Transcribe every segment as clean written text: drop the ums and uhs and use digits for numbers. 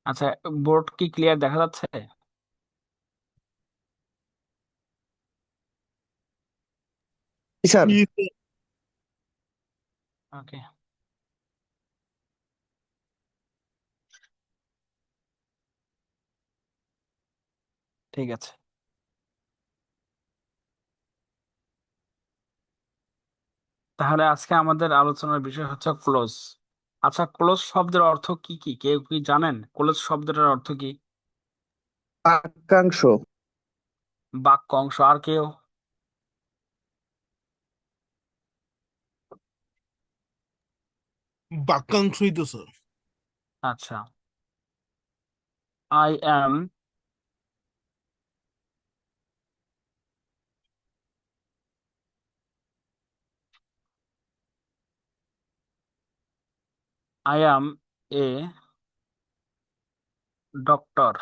আচ্ছা, বোর্ড কি ক্লিয়ার দেখা যাচ্ছে? জি স্যার। জি ওকে, ঠিক আছে। তাহলে আজকে আমাদের আলোচনার বিষয় হচ্ছে ক্লোজ। আচ্ছা, ক্লোজ শব্দের অর্থ কি কি কেউ কি জানেন? ক্লোজ শব্দটার অর্থ কি? বাক্যাংশ। বাক্য অংশ। আর কেউ? বাক্যাংশই তো স্যার। আচ্ছা, I am I am a doctor.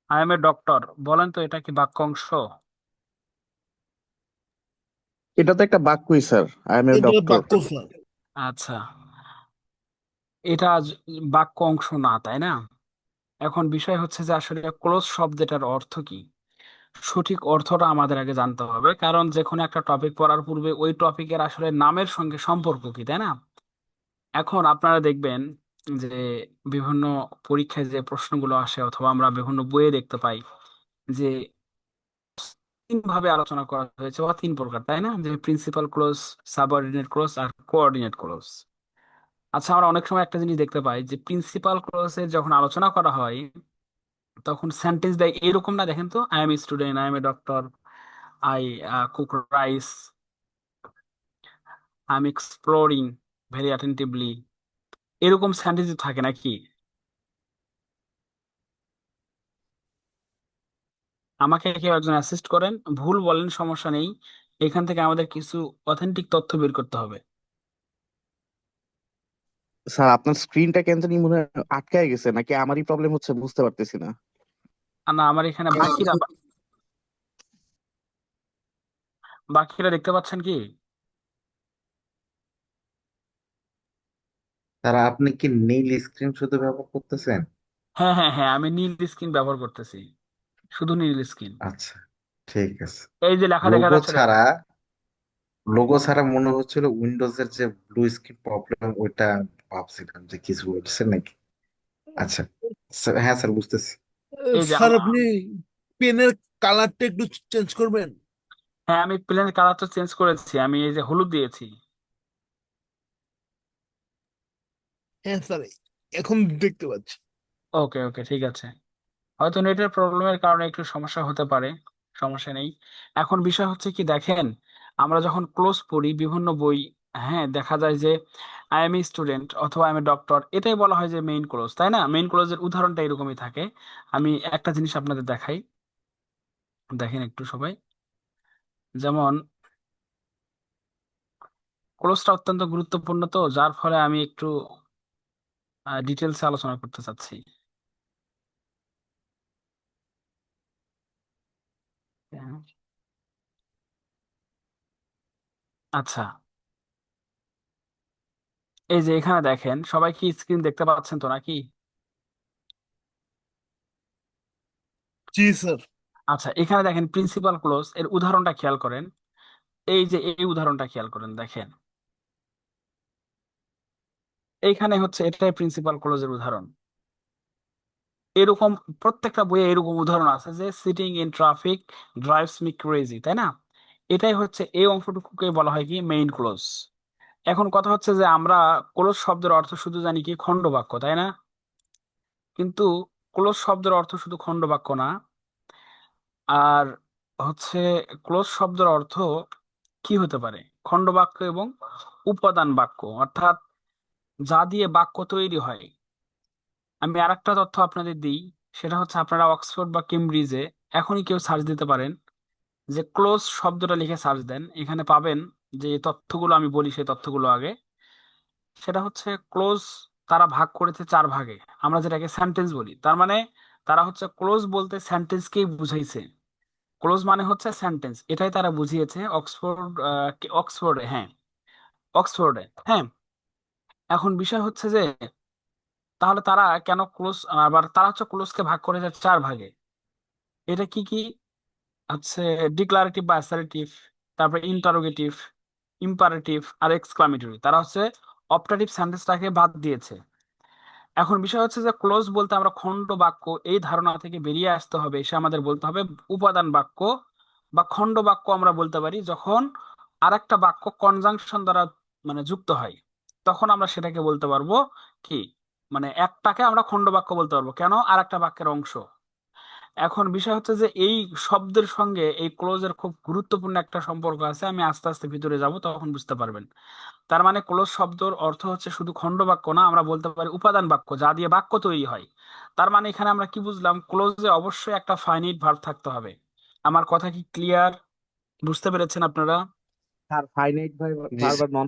I M a doctor, বলেন তো এটা কি বাক্য অংশ? এটা তো একটা বাক্যই স্যার, আই এম এ এটা ডক্টর। বাক্য স্যার। আচ্ছা, এটা বাক্য অংশ না, তাই না? এখন বিষয় হচ্ছে যে আসলে ক্লোজ শব্দটার অর্থ কি। সঠিক অর্থটা আমাদের আগে জানতে হবে, কারণ যে কোনো একটা টপিক পড়ার পূর্বে ওই টপিকের আসলে নামের সঙ্গে সম্পর্ক কি, তাই না? এখন আপনারা দেখবেন যে বিভিন্ন পরীক্ষায় যে প্রশ্নগুলো আসে অথবা আমরা বিভিন্ন বইয়ে দেখতে পাই যে তিন ভাবে আলোচনা করা হয়েছে বা তিন প্রকার, তাই না? যে প্রিন্সিপাল ক্লোজ, সাবঅর্ডিনেট ক্লোজ আর কোঅর্ডিনেট ক্লোজ। আচ্ছা, আমরা অনেক সময় একটা জিনিস দেখতে পাই যে প্রিন্সিপাল ক্লোজের যখন আলোচনা করা হয় তখন সেন্টেন্স দেয় এরকম না, দেখেন তো, I am student, I M a doctor, I cook rice, I am exploring very attentively, এরকম সেন্টেন্স থাকে নাকি? আমাকে কেউ একজন অ্যাসিস্ট করেন, ভুল বলেন সমস্যা নেই, এখান থেকে আমাদের কিছু অথেন্টিক তথ্য বের করতে হবে। স্যার আপনার স্ক্রিনটা কেন জানি মনে হয় আটকায় গেছে, নাকি আমারই প্রবলেম হচ্ছে বুঝতে পারতেছি না। আর না, আমার এখানে বাকিরা বাকিরা দেখতে পাচ্ছেন কি? তারা আপনি কি নীল স্ক্রিন শুধু ব্যবহার করতেছেন? হ্যাঁ হ্যাঁ হ্যাঁ, আমি নীল স্ক্রিন ব্যবহার করতেছি, শুধু নীল স্ক্রিন। আচ্ছা, ঠিক আছে। এই যে লেখা দেখা লোগো যাচ্ছে, দেখেন। ছাড়া লোগো ছাড়া মনে হচ্ছিল উইন্ডোজের যে ব্লু স্ক্রিন প্রবলেম, ওইটা ভাবছিলাম যে কিছু হচ্ছে নাকি। আচ্ছা, হ্যাঁ স্যার, বুঝতেছি। এই যে স্যার আপনি পেনের কালারটা একটু চেঞ্জ করবেন। হ্যাঁ, আমি প্লেনের কালার তো চেঞ্জ করেছি, আমি এই যে হলুদ দিয়েছি। হ্যাঁ স্যার, এখন দেখতে পাচ্ছি। ওকে ওকে, ঠিক আছে। হয়তো নেটের প্রবলেমের কারণে একটু সমস্যা হতে পারে, সমস্যা নেই। এখন বিষয় হচ্ছে কি, দেখেন, আমরা যখন ক্লোজ পড়ি বিভিন্ন বই, হ্যাঁ, দেখা যায় যে আই এম এ স্টুডেন্ট অথবা আই এম এ ডক্টর, এটাই বলা হয় যে মেইন ক্লোজ, তাই না? মেইন ক্লোজের উদাহরণটা এরকমই থাকে। আমি একটা জিনিস আপনাদের দেখাই, দেখেন একটু সবাই। যেমন ক্লোজটা অত্যন্ত গুরুত্বপূর্ণ, তো যার ফলে আমি একটু ডিটেলসে আলোচনা করতে চাচ্ছি। হ্যাঁ। আচ্ছা, এই যে এখানে দেখেন, সবাই কি স্ক্রিন দেখতে পাচ্ছেন তো নাকি? জি স্যার। আচ্ছা, এখানে দেখেন প্রিন্সিপাল ক্লোজ এর উদাহরণটা খেয়াল করেন। এই যে এই উদাহরণটা খেয়াল করেন, দেখেন এইখানে হচ্ছে এটাই প্রিন্সিপাল ক্লোজের উদাহরণ। এরকম প্রত্যেকটা বইয়ে এরকম উদাহরণ আছে যে sitting in traffic drives me crazy, তাই না? এটাই হচ্ছে, এই অংশটুকুকে বলা হয় কি মেইন ক্লোজ। এখন কথা হচ্ছে যে আমরা ক্লোজ শব্দের অর্থ শুধু জানি কি খণ্ড বাক্য, তাই না? কিন্তু ক্লোজ শব্দের অর্থ শুধু খণ্ড বাক্য না, আর হচ্ছে ক্লোজ শব্দের অর্থ কি হতে পারে, খণ্ড বাক্য এবং উপাদান বাক্য, অর্থাৎ যা দিয়ে বাক্য তৈরি হয়। আমি আরেকটা তথ্য আপনাদের দিই, সেটা হচ্ছে আপনারা অক্সফোর্ড বা কেমব্রিজে এখনই কেউ সার্চ দিতে পারেন, যে ক্লোজ শব্দটা লিখে সার্চ দেন, এখানে পাবেন যে এই তথ্যগুলো আমি বলি, সেই তথ্যগুলো আগে। সেটা হচ্ছে ক্লোজ তারা ভাগ করেছে চার ভাগে, আমরা যেটাকে সেন্টেন্স বলি। তার মানে তারা হচ্ছে ক্লোজ বলতে সেন্টেন্সকেই বুঝাইছে। ক্লোজ মানে হচ্ছে সেন্টেন্স, এটাই তারা বুঝিয়েছে অক্সফোর্ডে, হ্যাঁ, অক্সফোর্ডে, হ্যাঁ। এখন বিষয় হচ্ছে যে তাহলে তারা কেন ক্লোজ, আবার তারা হচ্ছে ক্লোজকে ভাগ করেছে 4 ভাগে। এটা কি কি হচ্ছে? ডিক্লারেটিভ বা অ্যাসার্টিভ, তারপরে ইন্টারোগেটিভ, ইম্পারেটিভ আর এক্সক্লামেটরি। তারা হচ্ছে অপটাটিভ সেন্টেন্সটাকে বাদ দিয়েছে। এখন বিষয় হচ্ছে যে ক্লোজ বলতে আমরা খণ্ড বাক্য এই ধারণা থেকে বেরিয়ে আসতে হবে, এসে আমাদের বলতে হবে উপাদান বাক্য বা খণ্ড বাক্য আমরা বলতে পারি যখন আরেকটা বাক্য কনজাংশন দ্বারা মানে যুক্ত হয়, তখন আমরা সেটাকে বলতে পারবো কি, মানে একটাকে আমরা খণ্ড বাক্য বলতে পারবো কেন, আরেকটা বাক্যের অংশ। এখন বিষয় হচ্ছে যে এই শব্দের সঙ্গে এই ক্লোজের খুব গুরুত্বপূর্ণ একটা সম্পর্ক আছে, আমি আস্তে আস্তে ভিতরে যাব তখন বুঝতে পারবেন। তার মানে ক্লোজ শব্দর অর্থ হচ্ছে শুধু খণ্ড বাক্য না, আমরা বলতে পারি উপাদান বাক্য যা দিয়ে বাক্য তৈরি হয়। তার মানে এখানে আমরা কি বুঝলাম, ক্লোজে অবশ্যই একটা ফাইনাইট ভার্ব থাকতে হবে। আমার কথা কি ক্লিয়ার? বুঝতে পেরেছেন আপনারা? স্যার ফাইনাইট জি ভার্ব আর নন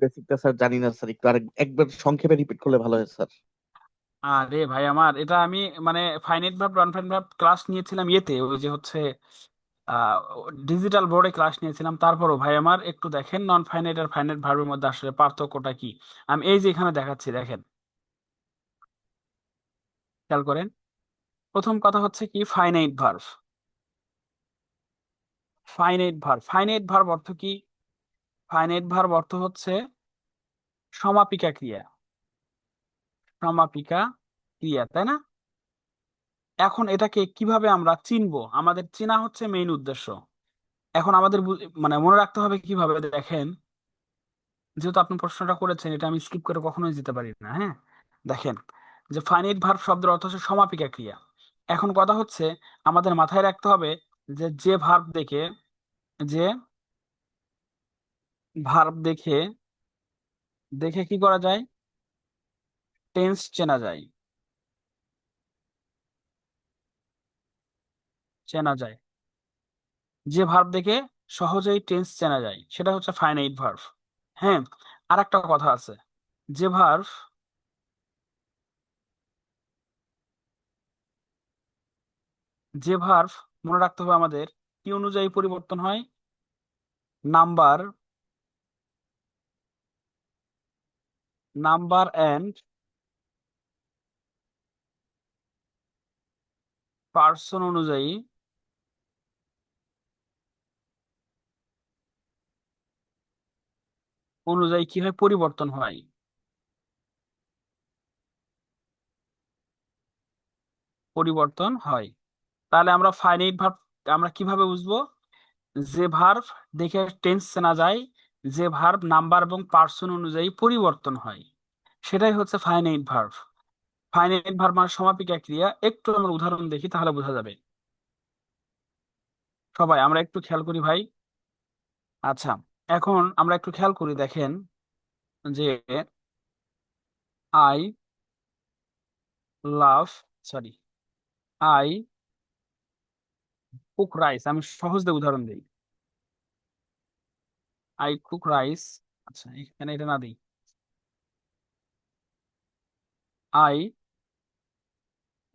বেসিকটা স্যার জানি না স্যার, একটু একবার সংক্ষেপে রিপিট করলে ভালো হয় স্যার। আরে ভাই আমার, এটা আমি মানে ফাইনাইট ভার্ব নন ফাইনাইট ভার্ব ক্লাস নিয়েছিলাম ইয়েতে, ওই যে হচ্ছে ডিজিটাল বোর্ডে ক্লাস নিয়েছিলাম। তারপরও ভাই আমার একটু দেখেন নন ফাইনাইট আর ফাইনাইট ভার্বের মধ্যে আসলে পার্থক্যটা কি। আমি এই যে এখানে দেখাচ্ছি, দেখেন, খেয়াল করেন। প্রথম কথা হচ্ছে কি ফাইনাইট ভার্ব। ফাইনাইট ভার্ব অর্থ কি? ফাইনাইট ভার্ব অর্থ হচ্ছে সমাপিকা ক্রিয়া। সমাপিকা ক্রিয়া, তাই না? এখন এটাকে কিভাবে আমরা চিনবো, আমাদের চেনা হচ্ছে মেইন উদ্দেশ্য। এখন আমাদের মানে মনে রাখতে হবে কিভাবে, দেখেন, যেহেতু আপনি প্রশ্নটা করেছেন এটা আমি স্কিপ করে কখনোই যেতে পারি না। হ্যাঁ, দেখেন, যে ফাইনাইট ভার্ব শব্দের অর্থ হচ্ছে সমাপিকা ক্রিয়া। এখন কথা হচ্ছে আমাদের মাথায় রাখতে হবে যে যে ভার্ব দেখে, যে ভার্ব দেখে দেখে কি করা যায়, টেন্স চেনা যায়। চেনা যায়, যে ভার্ব দেখে সহজেই টেন্স চেনা যায় সেটা হচ্ছে ফাইনাইট ভার্ব। হ্যাঁ, আর একটা কথা আছে, যে ভার্ব যে ভার্ব মনে রাখতে হবে আমাদের কি অনুযায়ী পরিবর্তন হয়, নাম্বার, নাম্বার এন্ড পার্সন অনুযায়ী, কি হয়, পরিবর্তন হয়। পরিবর্তন হয়। তাহলে আমরা ফাইনাইট ভার্ব আমরা কিভাবে বুঝবো? যে ভার্ব দেখে টেন্স চেনা যায়, যে ভার্ব নাম্বার এবং পার্সন অনুযায়ী পরিবর্তন হয়, সেটাই হচ্ছে ফাইনাইট ভার্ব। ফাইনাইট ভার্ব মানে সমাপিকা ক্রিয়া। একটু আমরা উদাহরণ দেখি তাহলে বোঝা যাবে। সবাই আমরা একটু খেয়াল করি ভাই। আচ্ছা, এখন আমরা একটু খেয়াল করি, দেখেন যে I love, sorry, I cook rice. আমি সহজ দিয়ে উদাহরণ দিই, আই কুক রাইস। আচ্ছা, এখানে এটা না দিই, I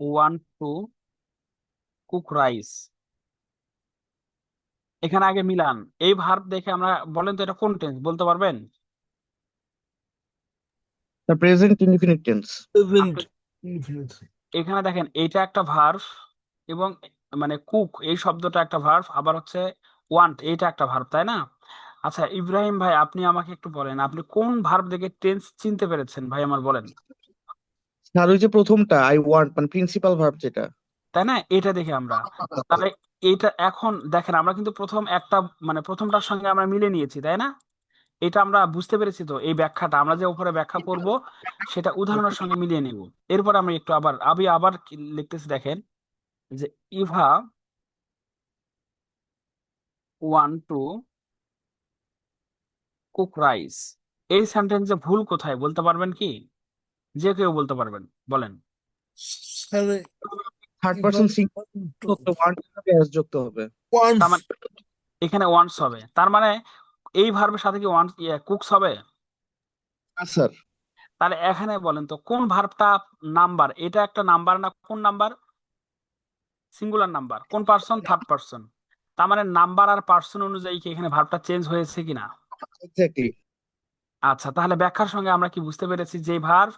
want to cook rice. এখানে আগে মিলান, এই ভার্ব দেখে আমরা, বলেন তো এটা কোন টেন্স বলতে পারবেন? The present indefinite tense. Present আপনি ইনফিনিট। এখানে দেখেন এইটা একটা ভার্ব, এবং মানে কুক এই শব্দটা একটা ভার্ব, আবার হচ্ছে ওয়ান্ট এইটা একটা ভার্ব, তাই না? আচ্ছা ইব্রাহিম ভাই, আপনি আমাকে একটু বলেন, আপনি কোন ভার্ব দেখে টেন্স চিনতে পেরেছেন ভাই আমার, বলেন। স্যার ওই যে প্রথমটা আই ওয়ান্ট মানে প্রিন্সিপাল ভার্ব যেটা। তাই না, এটা দেখে আমরা, তাহলে এইটা এখন দেখেন আমরা কিন্তু প্রথম একটা মানে প্রথমটার সঙ্গে আমরা মিলে নিয়েছি, তাই না? এটা আমরা বুঝতে পেরেছি তো, এই ব্যাখ্যাটা আমরা যে উপরে ব্যাখ্যা করব সেটা উদাহরণের সঙ্গে মিলিয়ে নিব। এরপর আমি একটু আবার কি লিখতেছি, দেখেন, যে Eva one to cook rice. এই সেন্টেন্সে ভুল কোথায় বলতে পারবেন কি? যে কেউ বলতে পারবেন, বলেন। স্যার থার্ড পারসন কিভাবে সিঙ্গুলার ওয়ান্ট যুক্ত হবে। ওয়ান্স তার মানে এখানে ওয়ান্টস হবে, তার মানে এই ভার্বের সাথে কি ওয়ান্টস কুকস হবে? স্যার তাহলে এখানে বলেন তো কোন ভার্বটা নাম্বার, এটা একটা নাম্বার না, কোন নাম্বার? সিঙ্গুলার নাম্বার, কোন পার্সন? Third person. তার মানে নাম্বার আর পার্সন অনুযায়ী কি এখানে ভার্বটা চেঞ্জ হয়েছে কিনা? এক্স্যাক্টলি। আচ্ছা, তাহলে ব্যাখ্যার সঙ্গে আমরা কি বুঝতে পেরেছি, যে ভার্ব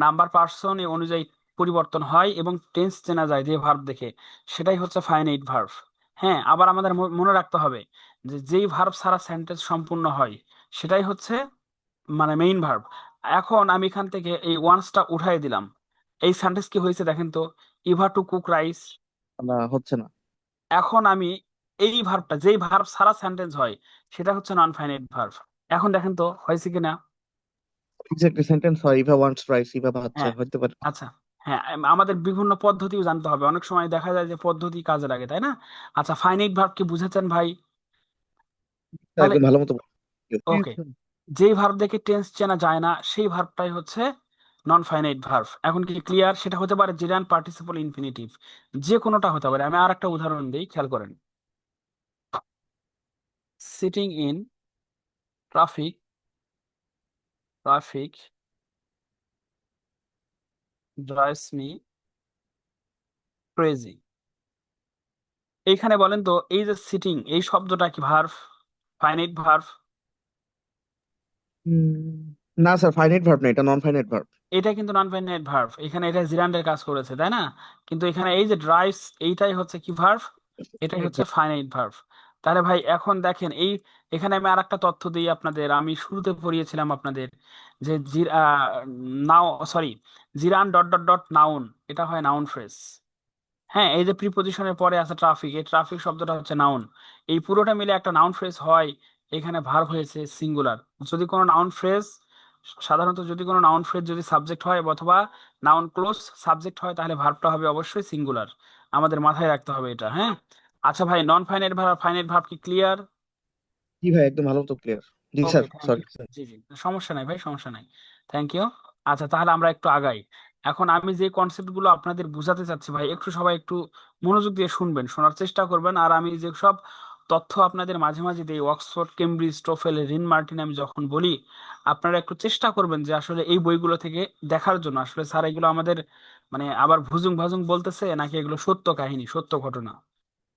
নাম্বার পার্সন এ অনুযায়ী পরিবর্তন হয় এবং টেন্স চেনা যায় যে ভার্ব দেখে, সেটাই হচ্ছে ফাইনাইট ভার্ব। হ্যাঁ, আবার আমাদের মনে রাখতে হবে যে যেই ভার্ব ছাড়া সেন্টেন্স সম্পূর্ণ হয় সেটাই হচ্ছে মানে মেইন ভার্ব। এখন আমি এখান থেকে এই ওয়ান্সটা উঠাই দিলাম, এই সেন্টেন্স কি হয়েছে দেখেন তো, ইভা টু কুক রাইস। না, হচ্ছে না। এখন আমি এই ভার্বটা, যেই ভার্ব ছাড়া সেন্টেন্স হয় সেটা হচ্ছে নন ফাইনাইট ভার্ব। এখন দেখেন তো হয়েছে কিনা। এক্স্যাক্টলি সেন্টেন্স হয়, ইভা ওয়ান্টস রাইস, ইভা ভাবছে, হ্যাঁ, হতে পারে। আচ্ছা। হ্যাঁ, আমাদের বিভিন্ন পদ্ধতিও জানতে হবে, অনেক সময় দেখা যায় যে পদ্ধতি কাজে লাগে, তাই না? আচ্ছা, ফাইনাইট ভার্ব কি বুঝেছেন ভাই? তাহলে একদম ভালো মতো ওকে, যেই ভার্ব দেখে টেন্স চেনা যায় না সেই ভার্বটাই হচ্ছে নন ফাইনাইট ভার্ব। এখন কি ক্লিয়ার? সেটা হতে পারে জিরান পার্টিসিপল ইনফিনিটিভ, যে কোনোটা হতে পারে। আমি আর একটা উদাহরণ দিই, খেয়াল করেন। Sitting in traffic, traffic drives me crazy. এইখানে বলেন তো, এই যে সিটিং, এই শব্দটা কি ভার্ব, ফাইনাইট ভার্ব? না স্যার, ফাইনাইট ভার্ব না, এটা নন ফাইনাইট ভার্ব। এটা কিন্তু নন ফাইনাইট ভার্ব, এখানে এটা জিরান্ডের কাজ করেছে, তাই না? কিন্তু এখানে এই যে ড্রাইভস, এইটাই হচ্ছে কি ভার্ব, এটাই হচ্ছে ফাইনাইট ভার্ব। তাহলে ভাই এখন দেখেন, এই এখানে আমি আর একটা তথ্য দিই আপনাদের, আমি শুরুতে পড়িয়েছিলাম আপনাদের যে now sorry, gerund dot dot dot noun, এটা হয় নাউন ফ্রেজ। হ্যাঁ, এই যে প্রিপজিশনের পরে আছে ট্রাফিক, এই ট্রাফিক শব্দটা হচ্ছে নাউন। এই পুরোটা মিলে একটা নাউন ফ্রেজ হয়। এখানে ভার্ব হয়েছে সিঙ্গুলার। যদি কোনো নাউন ফ্রেজ, সাধারণত যদি কোনো নাউন ফ্রেজ যদি সাবজেক্ট হয় অথবা নাউন ক্লোজ সাবজেক্ট হয়, তাহলে ভার্বটা হবে অবশ্যই সিঙ্গুলার। আমাদের মাথায় রাখতে হবে এটা, হ্যাঁ। আচ্ছা ভাই, non finite verb finite verb কি ক্লিয়ার? জি ভাই, একদম ভালো মতো ক্লিয়ার। জি okay, sir, thank sorry. You. জি জি, সমস্যা নাই ভাই, সমস্যা নাই। Thank you. আচ্ছা, তাহলে আমরা একটু আগাই। এখন আমি যে কনসেপ্ট গুলো আপনাদের বুঝাতে চাচ্ছি ভাই, একটু সবাই একটু মনোযোগ দিয়ে শুনবেন, শোনার চেষ্টা করবেন। আর আমি যে সব তথ্য আপনাদের মাঝে মাঝে দিই, Oxford, Cambridge, TOEFL, Rin Martin, আমি যখন বলি, আপনারা একটু চেষ্টা করবেন যে আসলে এই বইগুলো থেকে দেখার জন্য আসলে স্যার এগুলো আমাদের মানে আবার ভুজুং ভাজুং বলতেছে নাকি এগুলো সত্য কাহিনী, সত্য ঘটনা।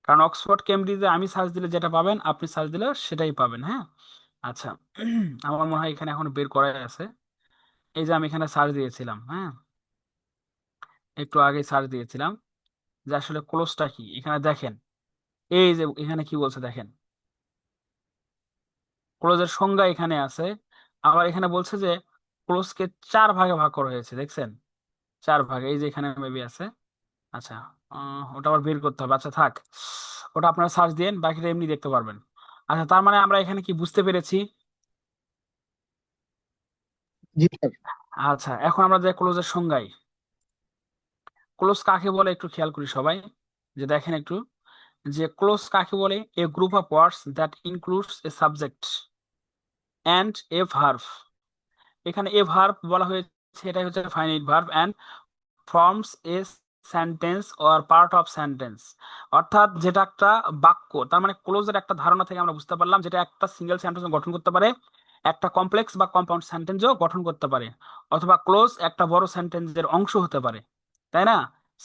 কারণ অক্সফোর্ড কেমব্রিজে আমি সার্চ দিলে যেটা পাবেন, আপনি সার্চ দিলে সেটাই পাবেন, হ্যাঁ। আচ্ছা, আমার মনে হয় এখানে এখন বের করাই আছে। এই যে আমি এখানে সার্চ দিয়েছিলাম, হ্যাঁ, একটু আগে সার্চ দিয়েছিলাম যে আসলে ক্লোজটা কি। এখানে দেখেন, এই যে এখানে কি বলছে দেখেন, ক্লোজের সংজ্ঞা এখানে আছে। আবার এখানে বলছে যে ক্লোজকে চার ভাগে ভাগ করা হয়েছে, দেখছেন? চার ভাগে, এই যে এখানে মেবি আছে। আচ্ছা, ওটা আবার বের করতে হবে। আচ্ছা থাক, ওটা আপনারা সার্চ দিন, বাকিটা এমনি দেখতে পারবেন। আচ্ছা, তার মানে আমরা এখানে কি বুঝতে পেরেছি? জি স্যার। আচ্ছা, এখন আমরা যে ক্লোজের সংজ্ঞায়, ক্লোজ কাকে বলে একটু খেয়াল করি সবাই, যে দেখেন একটু, যে ক্লোজ কাকে বলে, a group of words that includes a subject and a verb. এখানে এ ভার্ব বলা হয়েছে, এটাই হচ্ছে finite verb, and forms a sentence or part of sentence. অর্থাৎ যেটা একটা বাক্য, তার মানে ক্লোজের একটা ধারণা থেকে আমরা বুঝতে পারলাম যেটা একটা সিঙ্গেল সেন্টেন্স গঠন করতে পারে, একটা কমপ্লেক্স বা কম্পাউন্ড সেন্টেন্সও গঠন করতে পারে, অথবা ক্লোজ একটা বড় সেন্টেন্সের অংশ হতে পারে, তাই না?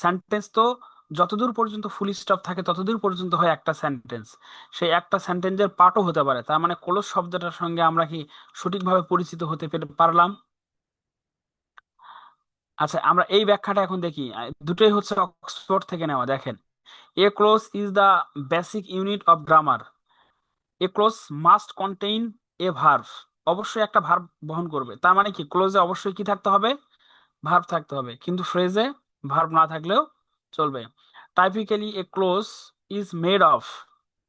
সেন্টেন্স তো যতদূর পর্যন্ত ফুল স্টপ থাকে ততদূর পর্যন্ত হয় একটা সেন্টেন্স, সেই একটা সেন্টেন্সের পার্টও হতে পারে। তার মানে ক্লোজ শব্দটার সঙ্গে আমরা কি সঠিকভাবে পরিচিত হতে পারলাম? আচ্ছা, আমরা এই ব্যাখ্যাটা এখন দেখি। দুটোই হচ্ছে অক্সফোর্ড থেকে নেওয়া, দেখেন। A clause is the basic unit of grammar. A clause must contain a verb. অবশ্যই একটা ভার্ব বহন করবে। তার মানে কি, ক্লোজে অবশ্যই কি থাকতে হবে? ভার্ব থাকতে হবে, কিন্তু ফ্রেজে ভার্ব না থাকলেও চলবে। Typically a clause is made of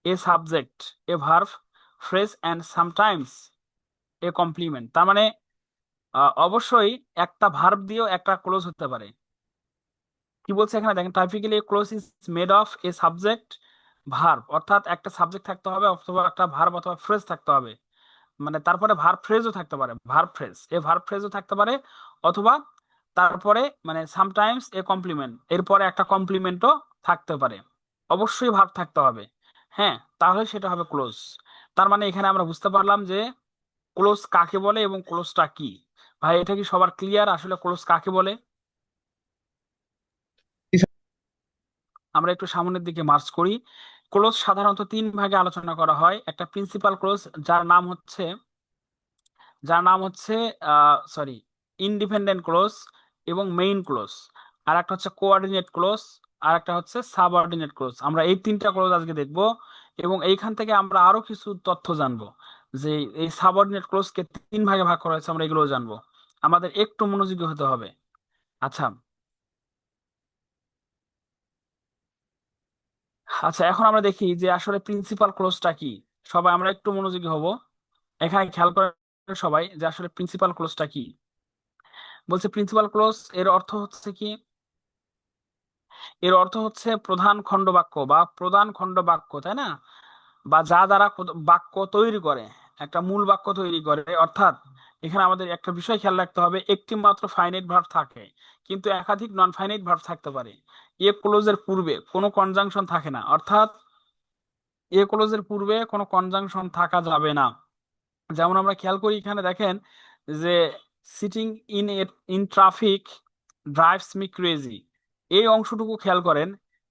a subject, a verb, phrase and sometimes a complement. তার মানে অবশ্যই একটা ভার্ব দিয়েও একটা ক্লোজ হতে পারে। কি বলছে এখানে দেখেন, typically close is made of a subject, verb, অর্থাৎ একটা সাবজেক্ট থাকতে হবে অথবা একটা ভার্ব অথবা ফ্রেজ থাকতে হবে। মানে তারপরে ভার্ব ফ্রেজও থাকতে পারে, ভার্ব ফ্রেজ, এ ভার্ব ফ্রেজও থাকতে পারে, অথবা তারপরে মানে সামটাইমস এ কমপ্লিমেন্ট, এরপরে একটা কমপ্লিমেন্টও থাকতে পারে। অবশ্যই ভার্ব থাকতে হবে, হ্যাঁ, তাহলে সেটা হবে ক্লোজ। তার মানে এখানে আমরা বুঝতে পারলাম যে ক্লোজ কাকে বলে এবং ক্লোজটা কি। ভাই, এটা কি সবার ক্লিয়ার আসলে ক্লোজ কাকে বলে? জি স্যার। আমরা একটু সামনের দিকে মার্চ করি। ক্লোজ সাধারণত তিন ভাগে আলোচনা করা হয়। একটা প্রিন্সিপাল ক্লোজ, যার নাম হচ্ছে যার নাম হচ্ছে সরি ইন্ডিপেন্ডেন্ট ক্লোজ এবং মেইন ক্লোজ, আর একটা হচ্ছে কোঅর্ডিনেট ক্লোজ, আর একটা হচ্ছে সাবঅর্ডিনেট ক্লোজ। আমরা এই তিনটা ক্লোজ আজকে দেখব এবং এইখান থেকে আমরা আরো কিছু তথ্য জানবো যে এই সাবঅর্ডিনেট ক্লোজকে তিন ভাগে ভাগ করা হয়েছে, আমরা এগুলো জানবো। আমাদের একটু মনোযোগী হতে হবে। আচ্ছা, আচ্ছা, এখন আমরা দেখি যে আসলে প্রিন্সিপাল ক্লোজটা কি। সবাই আমরা একটু মনোযোগী হব, এখানে খেয়াল করে সবাই যে আসলে প্রিন্সিপাল ক্লোজটা কি। বলছে প্রিন্সিপাল ক্লোজ এর অর্থ হচ্ছে কি, এর অর্থ হচ্ছে প্রধান খণ্ড বাক্য বা প্রধান খণ্ড বাক্য, তাই না? বা যা দ্বারা বাক্য তৈরি করে, একটা মূল বাক্য তৈরি করে। অর্থাৎ এখানে আমাদের একটা বিষয় খেয়াল রাখতে হবে, একটি মাত্র ফাইনাইট ভার্ব থাকে কিন্তু একাধিক নন ফাইনাইট ভার্ব থাকতে পারে। এ ক্লোজের পূর্বে কোনো কনজাংশন থাকে না, অর্থাৎ এ ক্লোজের পূর্বে কোনো কনজাংশন থাকা যাবে না। যেমন আমরা খেয়াল করি, এখানে দেখেন যে sitting in in traffic drives me crazy, এই অংশটুকু খেয়াল করেন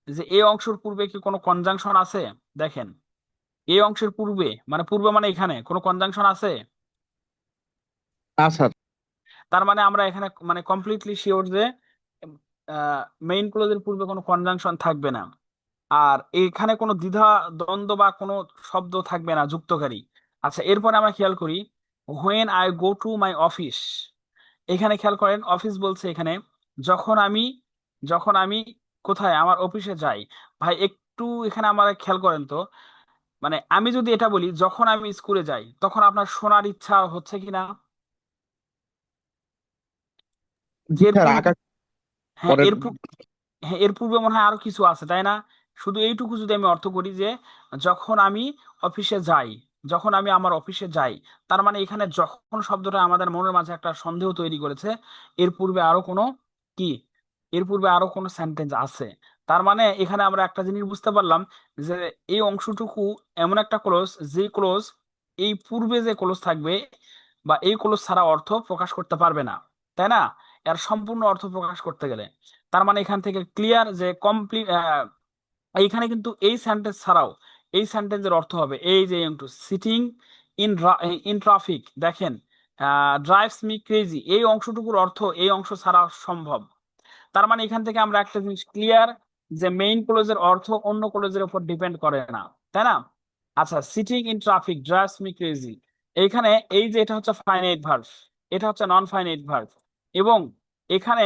যে এই অংশের পূর্বে কি কোনো কনজাংশন আছে? দেখেন, এই অংশের পূর্বে মানে পূর্বে মানে এখানে কোনো কনজাংশন আছে? না স্যার। তার মানে আমরা এখানে মানে কমপ্লিটলি শিওর যে মেইন ক্লোজের পূর্বে কোনো কনজাংশন থাকবে না। আর এখানে কোনো দ্বিধা দ্বন্দ্ব বা কোনো শব্দ থাকবে না যুক্তকারী। আচ্ছা, এরপরে আমরা খেয়াল করি when I go to my office, এখানে খেয়াল করেন অফিস বলছে এখানে, যখন আমি যখন আমি কোথায় আমার অফিসে যাই। ভাই একটু এখানে আমার খেয়াল করেন তো, মানে আমি যদি এটা বলি যখন আমি স্কুলে যাই, তখন আপনার শোনার ইচ্ছা হচ্ছে কিনা? জি এর স্যার, পূর্বে, আকাশ হ্যাঁ পরের। হ্যাঁ এর পূর্বে মনে হয় আরো কিছু আছে, তাই না? শুধু এইটুকু যদি আমি অর্থ করি যে যখন আমি অফিসে যাই, যখন আমি আমার অফিসে যাই, তার মানে এখানে যখন শব্দটা আমাদের মনের মাঝে একটা সন্দেহ তৈরি করেছে, এর পূর্বে আরো কোনো কি, এর পূর্বে আরো কোনো সেন্টেন্স আছে। তার মানে এখানে আমরা একটা জিনিস বুঝতে পারলাম যে এই অংশটুকু এমন একটা ক্লোজ, যে ক্লোজ এই পূর্বে যে ক্লোজ থাকবে বা এই ক্লোজ ছাড়া অর্থ প্রকাশ করতে পারবে না, তাই না? এর সম্পূর্ণ অর্থ প্রকাশ করতে গেলে, তার মানে এখান থেকে ক্লিয়ার যে কমপ্লিট, এইখানে কিন্তু এই সেন্টেন্স ছাড়াও এই সেন্টেন্সের অর্থ হবে এই যে একটু সিটিং ইন ইন ট্রাফিক, দেখেন ড্রাইভস মি ক্রেজি, এই অংশটুকুর অর্থ এই অংশ ছাড়া সম্ভব। তার মানে এখান থেকে আমরা একটা জিনিস ক্লিয়ার যে মেইন ক্লোজের অর্থ অন্য ক্লোজের উপর ডিপেন্ড করে না, তাই না? আচ্ছা, sitting in traffic drives me crazy, এইখানে এই যে এটা হচ্ছে ফাইনাইট ভার্ব, এটা হচ্ছে নন ফাইনাইট ভার্ব, এবং এখানে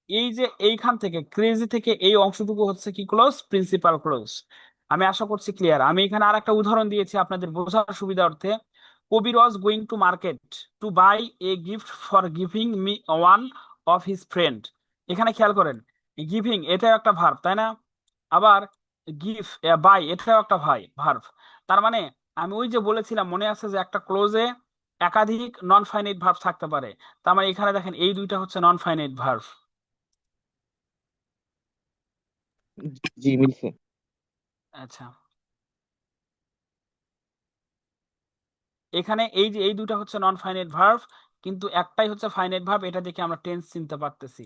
এই যে এইখান থেকে ক্রেজি থেকে এই অংশটুকু হচ্ছে কি ক্লোজ, প্রিন্সিপাল ক্লোজ। আমি আশা করছি ক্লিয়ার। আমি এখানে আর একটা উদাহরণ দিয়েছি আপনাদের বোঝার সুবিধার্থে। Kabir was going to market to buy a gift for giving me one of his friend, এখানে খেয়াল করেন গিভিং এটাও একটা ভার্ব, তাই না? আবার গিভ বাই এটাও একটা ভার্ব। তার মানে আমি ওই যে বলেছিলাম মনে আছে যে একটা ক্লোজে একাধিক নন ফাইনাইট ভার্ব থাকতে পারে, তার মানে এখানে দেখেন এই দুইটা হচ্ছে নন ফাইনাইট ভার্ব। জি মিলছে। আচ্ছা, এখানে এই যে এই দুটো হচ্ছে নন ফাইনাইট ভার্ব, কিন্তু একটাই হচ্ছে ফাইনাইট ভার্ব, এটা দেখে আমরা টেন্স চিনতে পারতেছি।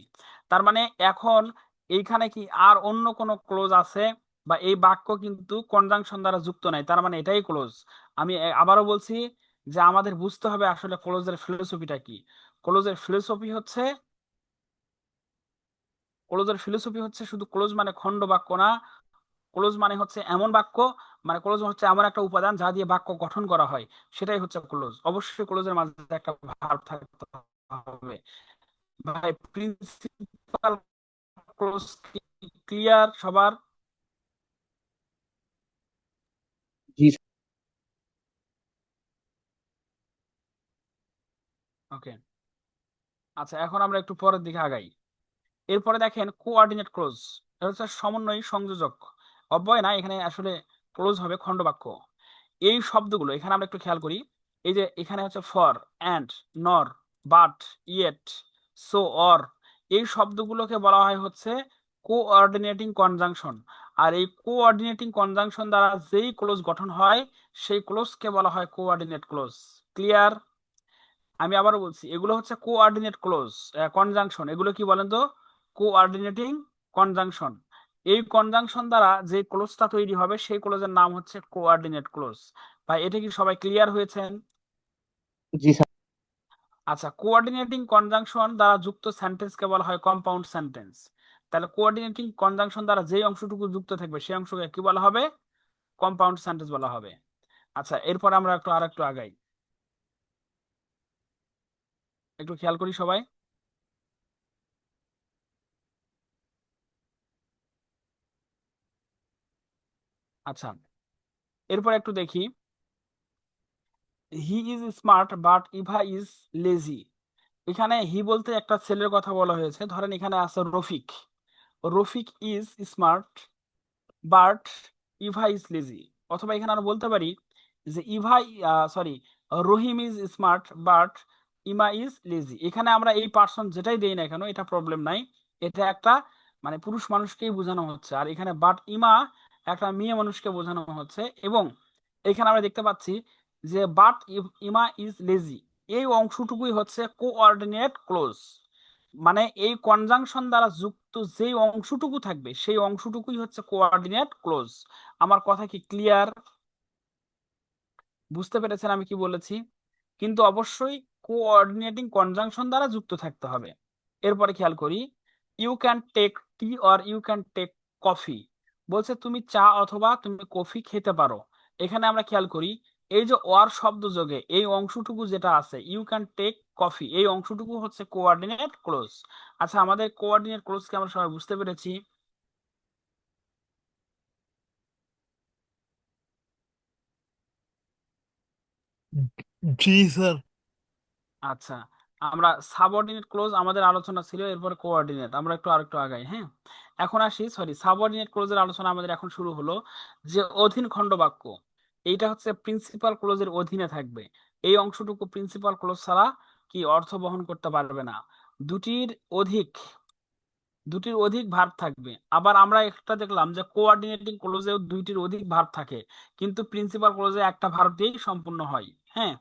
তার মানে এখন এইখানে কি আর অন্য কোনো ক্লোজ আছে, বা এই বাক্য কিন্তু কনজাংশন দ্বারা যুক্ত নাই, তার মানে এটাই ক্লোজ। আমি আবারও বলছি যে আমাদের বুঝতে হবে আসলে ক্লোজের ফিলোসফিটা কি। ক্লোজের ফিলোসফি হচ্ছে, ক্লোজের ফিলোসফি হচ্ছে শুধু ক্লোজ মানে খণ্ড বাক্য না, ক্লোজ মানে হচ্ছে এমন বাক্য, মানে ক্লোজ হচ্ছে এমন একটা উপাদান যা দিয়ে বাক্য গঠন করা হয়, সেটাই হচ্ছে ক্লোজ। অবশ্যই ক্লোজের মাঝে একটা ভার্ব থাকতে হবে। ভাই প্রিন্সিপাল ক্লোজ ক্লিয়ার সবার? জি ওকে, আচ্ছা, এখন আমরা একটু পরের দিকে আগাই। এরপরে দেখেন কোঅর্ডিনেট ক্লোজ, এটা হচ্ছে সমন্বয় সংযোজক, অব্যয় না, এখানে আসলে ক্লোজ হবে খণ্ডবাক্য। এই শব্দগুলো এখানে আমরা একটু খেয়াল করি, এই যে এখানে হচ্ছে ফর, অ্যান্ড, নর, বাট, ইয়েট, সো, অর, এই শব্দগুলোকে বলা হয় হচ্ছে কোঅর্ডিনেটিং কনজাংশন। আর এই কোঅর্ডিনেটিং কনজাংশন দ্বারা যেই ক্লোজ গঠন হয় সেই ক্লোজকে বলা হয় কোঅর্ডিনেট ক্লোজ। ক্লিয়ার? আমি আবারও বলছি এগুলো হচ্ছে কোঅর্ডিনেট ক্লোজ কনজাংশন, এগুলো কি বলেন তো? Coordinating conjunction. এই কনজাংশন দ্বারা যে ক্লোজটা তৈরি হবে সেই ক্লোজের নাম হচ্ছে কোঅর্ডিনেট ক্লোজ। ভাই এটা কি সবাই ক্লিয়ার হয়েছেন? জি স্যার। আচ্ছা, কোঅর্ডিনেটিং কনজাংশন দ্বারা যুক্ত সেন্টেন্সকে বলা হয় কম্পাউন্ড সেন্টেন্স। তাহলে কোঅর্ডিনেটিং কনজাংশন দ্বারা যেই অংশটুকু যুক্ত থাকবে সেই অংশকে কি বলা হবে? কম্পাউন্ড সেন্টেন্স বলা হবে। আচ্ছা, এরপর আমরা আরেকটু আগাই, একটু খেয়াল করি সবাই। আচ্ছা, এরপর একটু দেখি, he is smart but Eva is lazy. এখানে হি বলতে একটা ছেলের কথা বলা হয়েছে। ধরেন এখানে আছে Rafiq, Rafiq is smart but Eva is lazy. অথবা এখানে আমরা বলতে পারি যে রহিম ইজ স্মার্ট বাট ইমা ইজ লেজি। এখানে আমরা এই পার্সন যেটাই দেই না কেন এটা প্রবলেম নাই, এটা একটা মানে পুরুষ মানুষকেই বোঝানো হচ্ছে। আর এখানে বাট ইমা একটা মেয়ে মানুষকে বোঝানো হচ্ছে। এবং এখানে আমরা দেখতে পাচ্ছি যে বাট ইমা ইজ লেজি, এই অংশটুকুই হচ্ছে কোঅর্ডিনেট ক্লোজ। মানে এই কনজাংশন দ্বারা যুক্ত যেই অংশটুকু থাকবে সেই অংশটুকুই হচ্ছে কোঅর্ডিনেট ক্লোজ। আমার কথা কি ক্লিয়ার? বুঝতে পেরেছেন আমি কি বলেছি? কিন্তু অবশ্যই কোঅর্ডিনেটিং কনজাংশন দ্বারা যুক্ত থাকতে হবে। এরপরে খেয়াল করি, you can take tea or you can take coffee. বলছে তুমি চা অথবা তুমি কফি খেতে পারো। এখানে আমরা খেয়াল করি, এই যে ওয়ার শব্দ যোগে এই অংশটুকু যেটা আছে ইউ ক্যান টেক কফি, এই অংশটুকু হচ্ছে কোঅর্ডিনেট ক্লোজ। আচ্ছা, আমাদের কোঅর্ডিনেট ক্লোজকে আমরা সবাই বুঝতে পেরেছি। জি স্যার। আচ্ছা, আমরা সাবঅর্ডিনেট ক্লোজ আমাদের আলোচনা ছিল, এরপর কোঅর্ডিনেট আমরা আরেকটু আগাই। হ্যাঁ, এখন আসি, সাবঅর্ডিনেট ক্লোজের আলোচনা আমাদের এখন শুরু হলো। যে অধীন খণ্ড বাক্য, এইটা হচ্ছে প্রিন্সিপাল ক্লোজের অধীনে থাকবে। এই অংশটুকু প্রিন্সিপাল ক্লোজ ছাড়া কি অর্থ বহন করতে পারবে না। দুটির অধিক দুটির অধিক ভার্ব থাকবে। আবার আমরা একটা দেখলাম যে কোঅর্ডিনেটিং ক্লোজেও দুইটির অধিক ভার্ব থাকে, কিন্তু প্রিন্সিপাল ক্লোজে একটা ভার্ব দিয়েই সম্পূর্ণ হয়। হ্যাঁ,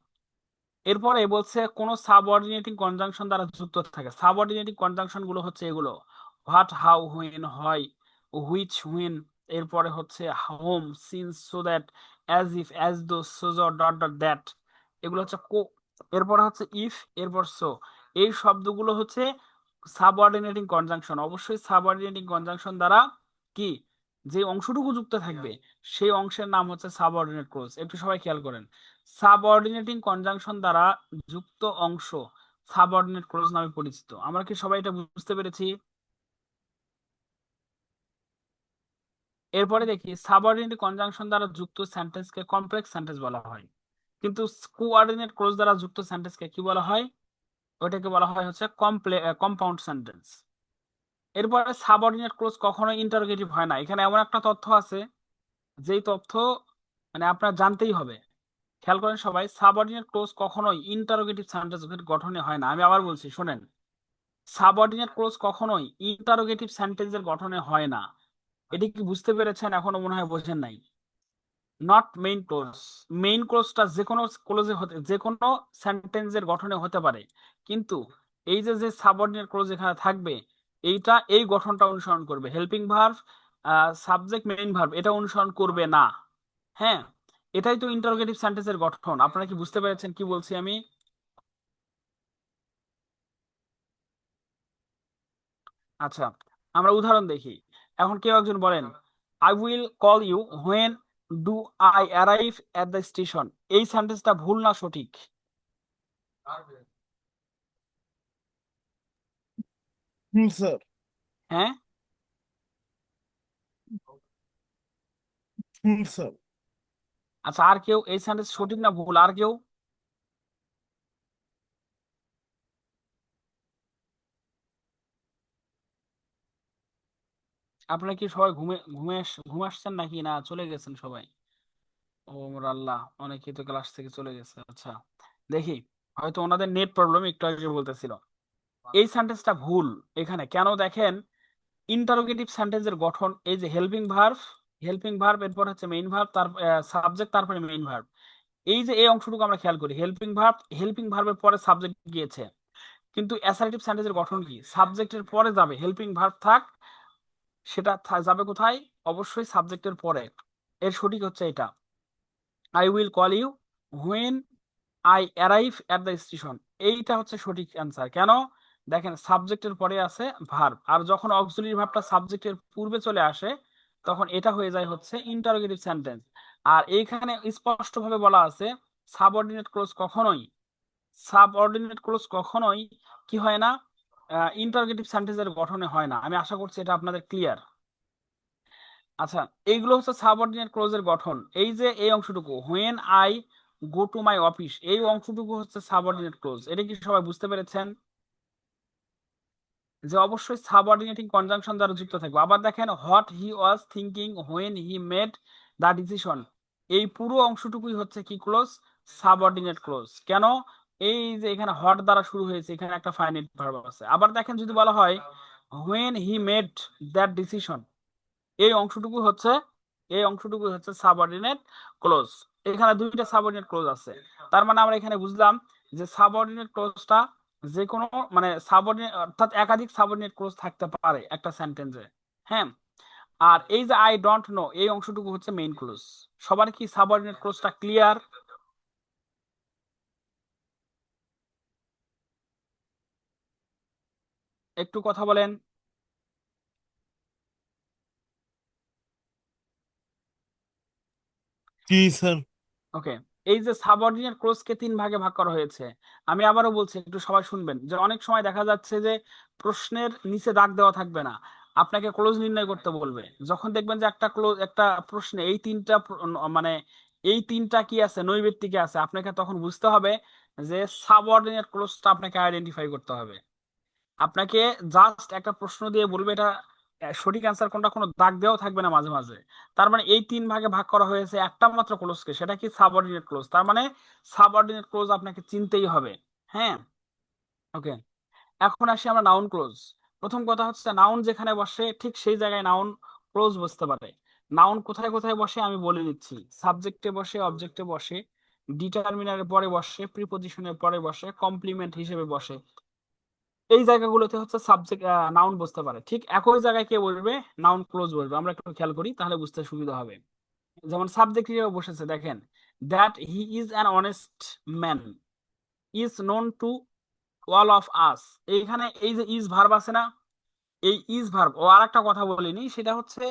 এরপরে বলছে কোন সাবঅর্ডিনেটিং কনজাংশন দ্বারা যুক্ত থাকে। সাবঅর্ডিনেটিং কনজাংশন গুলো হচ্ছে এগুলো: হোয়াট, হাউ, হুইন, হয়, হুইচ, হুইন। এরপরে হচ্ছে home, since, so that, as if, as though, so, dot dot that. এগুলো হচ্ছে এরপরে হচ্ছে ইফ, এরপর সো। এই শব্দগুলো হচ্ছে সাবঅর্ডিনেটিং কনজাংশন। অবশ্যই সাবঅর্ডিনেটিং কনজাংশন দ্বারা কি যে অংশটুকু যুক্ত থাকবে সেই অংশের নাম হচ্ছে সাবঅর্ডিনেট ক্লোজ। একটু সবাই খেয়াল করেন, সাবঅর্ডিনেটিং কনজাংশন দ্বারা যুক্ত অংশ সাবঅর্ডিনেট ক্লোজ নামে পরিচিত। আমরা কি সবাই এটা বুঝতে পেরেছি? এরপরে দেখি, সাবঅর্ডিনেট কনজাংশন দ্বারা যুক্ত সেন্টেন্সকে কমপ্লেক্স সেন্টেন্স বলা হয়, কিন্তু কোঅর্ডিনেট ক্লোজ দ্বারা যুক্ত সেন্টেন্সকে কি বলা হয়? ওটাকে বলা হয় হচ্ছে কম্পাউন্ড সেন্টেন্স। এরপরে সাবঅর্ডিনেট ক্লোজ কখনো ইন্টারোগেটিভ হয় না। এখানে এমন একটা তথ্য আছে যেই তথ্য মানে আপনার জানতেই হবে। খেয়াল করেন সবাই, সাবঅর্ডিনেট ক্লোজ কখনোই ইন্টারোগেটিভ সেন্টেন্সের গঠনে হয় না। আমি আবার বলছি শোনেন, সাবঅর্ডিনেট ক্লোজ কখনোই ইন্টারোগেটিভ সেন্টেন্সের গঠনে হয় না। এটি কি বুঝতে পেরেছেন? এখনো মনে হয় বোঝেন নাই। Not main clause. মেইন ক্লোজটা যে কোনো সেন্টেন্সের গঠনে হতে পারে, কিন্তু এই যে যে সাবঅর্ডিনেট ক্লোজ এখানে থাকবে এইটা এই গঠনটা অনুসরণ করবে। Helping verb, subject, main verb এটা অনুসরণ করবে না। হ্যাঁ, এটাই তো ইন্টারোগেটিভ সেন্টেন্সের গঠন। আপনারা কি বুঝতে পেরেছেন কি বলছি আমি? আচ্ছা, আমরা উদাহরণ দেখি। এখন কেউ একজন বলেন, I will call you when do I arrive at the station. এই সেন্টেন্সটা ভুল না সঠিক? Hmm sir. হ্যাঁ, হুম স্যার। আচ্ছা, আর কেউ এই সেন্টেন্স সঠিক না ভুল? আর কেউ? আপনারা কি সবাই ঘুমে আসছেন নাকি না চলে গেছেন সবাই? ও মোর আল্লাহ, অনেকেই তো ক্লাস থেকে চলে গেছে। আচ্ছা, দেখি, হয়তো ওনাদের নেট প্রবলেম, একটু আগে বলতেছিল। এই সেন্টেন্সটা ভুল। এখানে কেন দেখেন, ইন্টারোগেটিভ সেন্টেন্সের গঠন এই যে হেল্পিং ভার্ব এরপর হচ্ছে মেইন ভার্ব, তার সাবজেক্ট, তারপরে মেইন ভার্ব। এই যে এই অংশটুকু আমরা খেয়াল করি, হেল্পিং ভার্বের পরে সাবজেক্ট গিয়েছে, কিন্তু অ্যাসার্টিভ সেন্টেন্সের গঠন কি? সাবজেক্টের পরে যাবে, হেল্পিং ভার্ব থাক, সেটা যাবে কোথায়? অবশ্যই সাবজেক্টের পরে। এর সঠিক হচ্ছে এটা, I will call you when I arrive at the station. এইটা হচ্ছে সঠিক অ্যান্সার। কেন? দেখেন সাবজেক্টের পরে আছে ভার্ব, আর যখন অক্সিলারি ভার্বটা সাবজেক্টের পূর্বে চলে আসে তখন এটা হয়ে যায় হচ্ছে ইন্টারোগেটিভ সেন্টেন্স। আর এইখানে স্পষ্টভাবে বলা আছে সাবঅর্ডিনেট ক্লোজ কখনোই কি হয় না, ইন্টারোগেটিভ সেন্টেন্সের গঠনে হয় না। আমি আশা করছি এটা আপনাদের ক্লিয়ার। আচ্ছা, এইগুলো হচ্ছে সাবঅর্ডিনেট ক্লোজের গঠন। এই যে এই অংশটুকু when I go to my office, এই অংশটুকু হচ্ছে সাবঅর্ডিনেট ক্লোজ। এটা কি সবাই বুঝতে পেরেছেন যে অবশ্যই সাবঅর্ডিনেটিং কনজাংশন দ্বারা যুক্ত থাকবে? আবার দেখেন what he was thinking when he made the decision, এই পুরো অংশটুকুই হচ্ছে কি ক্লোজ? Subordinate clause. কেন? এই যে এখানে হট দ্বারা শুরু হয়েছে, এখানে একটা ফাইনাইট ভার্ব আছে। আবার দেখেন যদি বলা হয় when he made that decision, এই অংশটুকু হচ্ছে সাবঅর্ডিনেট ক্লোজ। এখানে দুইটা সাবঅর্ডিনেট ক্লোজ আছে। তার মানে আমরা এখানে বুঝলাম যে সাবঅর্ডিনেট ক্লোজটা যে কোনো মানে সাবঅর্ডিনেট অর্থাৎ একাধিক সাবঅর্ডিনেট ক্লোজ থাকতে পারে একটা সেন্টেন্সে। হ্যাঁ, আর এই যে আই ডোন্ট নো, এই অংশটুকু হচ্ছে মেইন ক্লোজ। সবার কি সাবঅর্ডিনেট ক্লোজটা ক্লিয়ার? একটু কথা বলেন। জি স্যার। ওকে, এই যে সাবঅর্ডিনেট ক্লোজকে তিন ভাগে ভাগ করা হয়েছে। আমি আবারও বলছি, একটু সবাই শুনবেন, যে অনেক সময় দেখা যাচ্ছে যে প্রশ্নের নিচে দাগ দেওয়া থাকবে না, আপনাকে ক্লোজ নির্ণয় করতে বলবে। যখন দেখবেন যে একটা প্রশ্নে এই তিনটা মানে এই তিনটা কি আছে, নৈর্ব্যক্তিকে আছে, আপনাকে তখন বুঝতে হবে যে সাবঅর্ডিনেট ক্লোজটা আপনাকে আইডেন্টিফাই করতে হবে। আপনাকে জাস্ট একটা প্রশ্ন দিয়ে বলবে এটা সঠিক অ্যান্সার কোনটা, কোনো দাগ দেওয়াও থাকবে না মাঝে মাঝে। তার মানে এই তিন ভাগে ভাগ করা হয়েছে একটা মাত্র ক্লোজকে, সেটা কি সাবঅর্ডিনেট ক্লোজ। তার মানে সাবঅর্ডিনেট ক্লোজ আপনাকে চিনতেই হবে। হ্যাঁ, ওকে। এখন আসি আমরা নাউন ক্লোজ। প্রথম কথা হচ্ছে নাউন যেখানে বসে ঠিক সেই জায়গায় নাউন ক্লোজ বসতে পারে। নাউন কোথায় কোথায় বসে আমি বলে দিচ্ছি। সাবজেক্টে বসে, অবজেক্টে বসে, ডিটারমিনারের পরে বসে, প্রিপজিশনের পরে বসে, কমপ্লিমেন্ট হিসেবে বসে। এই জায়গাগুলোতে হচ্ছে সাবজেক্ট নাউন বসতে পারে। ঠিক একই জায়গায় কে বলবে? নাউন ক্লোজ বলবে। আমরা একটু খেয়াল করি তাহলে বুঝতে সুবিধা হবে। যেমন সাবজেক্ট হিসেবে বসেছে, দেখেন that he is an honest man is known to all of us. এইখানে এই যে ইজ ভার্ব আছে না, এই ইজ ভার্ব ও আর একটা কথা বলিনি, সেটা হচ্ছে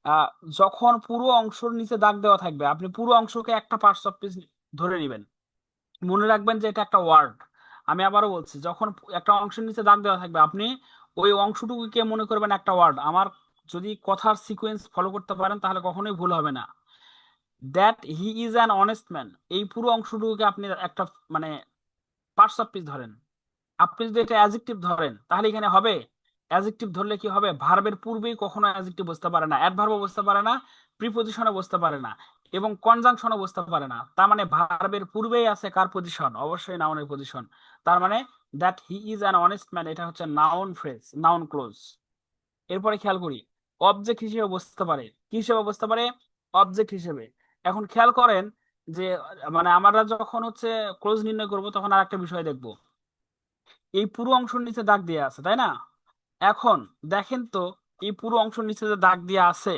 আহ, যখন পুরো অংশের নিচে দাগ দেওয়া থাকবে আপনি পুরো অংশকে একটা পার্টস অফ স্পিচ ধরে নেবেন। মনে রাখবেন যে এটা একটা ওয়ার্ড। আমি আবারও বলছি, যখন একটা অংশের নিচে দাগ দেওয়া থাকবে আপনি ওই অংশটুকুকে মনে করবেন একটা ওয়ার্ড। আমার যদি কথার সিকোয়েন্স ফলো করতে পারেন তাহলে কখনোই ভুল হবে না। That he is an honest man, এই পুরো অংশটুকুকে আপনি একটা মানে পার্টস অফ স্পিচ ধরেন। আপনি যদি এটা অ্যাডজেক্টিভ ধরেন তাহলে এখানে হবে, অ্যাডজেক্টিভ ধরলে কি হবে, ভার্বের পূর্বেই কখনো অ্যাডজেক্টিভ বসতে পারে না, অ্যাডভার্বও বসতে পারে না, প্রিপজিশনও বসতে পারে না, এবং কনজাংশনও বসতে পারে না। তার মানে ভার্বের পূর্বেই আছে কার পজিশন? অবশ্যই নাউনের পজিশন। তার মানে that he is an honest man, এটা হচ্ছে নাউন ফ্রেজ, নাউন ক্লোজ। এরপরে খেয়াল করি, অবজেক্ট হিসেবে বসতে পারে। কি হিসেবে বসতে পারে? অবজেক্ট হিসেবে। এখন খেয়াল করেন যে মানে আমরা যখন হচ্ছে ক্লোজ নির্ণয় করব তখন আর একটা বিষয় দেখবো। এই পুরো অংশের নিচে দাগ দিয়ে আছে, তাই না? এখন দেখেন তো, এই পুরো অংশের নিচে যে দাগ দিয়ে আছে,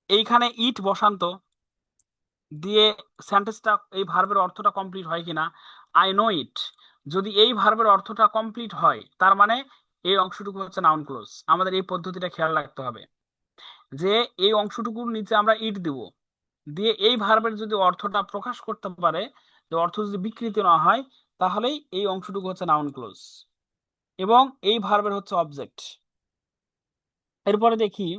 এইখানে ইট বসান্ত দিয়ে সেন্টেন্সটা, এই ভার্বের অর্থটা কমপ্লিট হয় কিনা? আই নো ইট, যদি এই ভার্বের অর্থটা কমপ্লিট হয় তার মানে এই অংশটুকু হচ্ছে নাউন ক্লোজ। আমাদের এই পদ্ধতিটা খেয়াল রাখতে হবে যে এই অংশটুকুর নিচে আমরা ইট দিব, দিয়ে এই ভার্বের যদি অর্থটা প্রকাশ করতে পারে, যে অর্থ যদি বিকৃতি না হয়, তাহলেই এই অংশটুকু হচ্ছে নাউন ক্লোজ এবং এই ভার্বের হচ্ছে অবজেক্ট। এরপরে দেখি,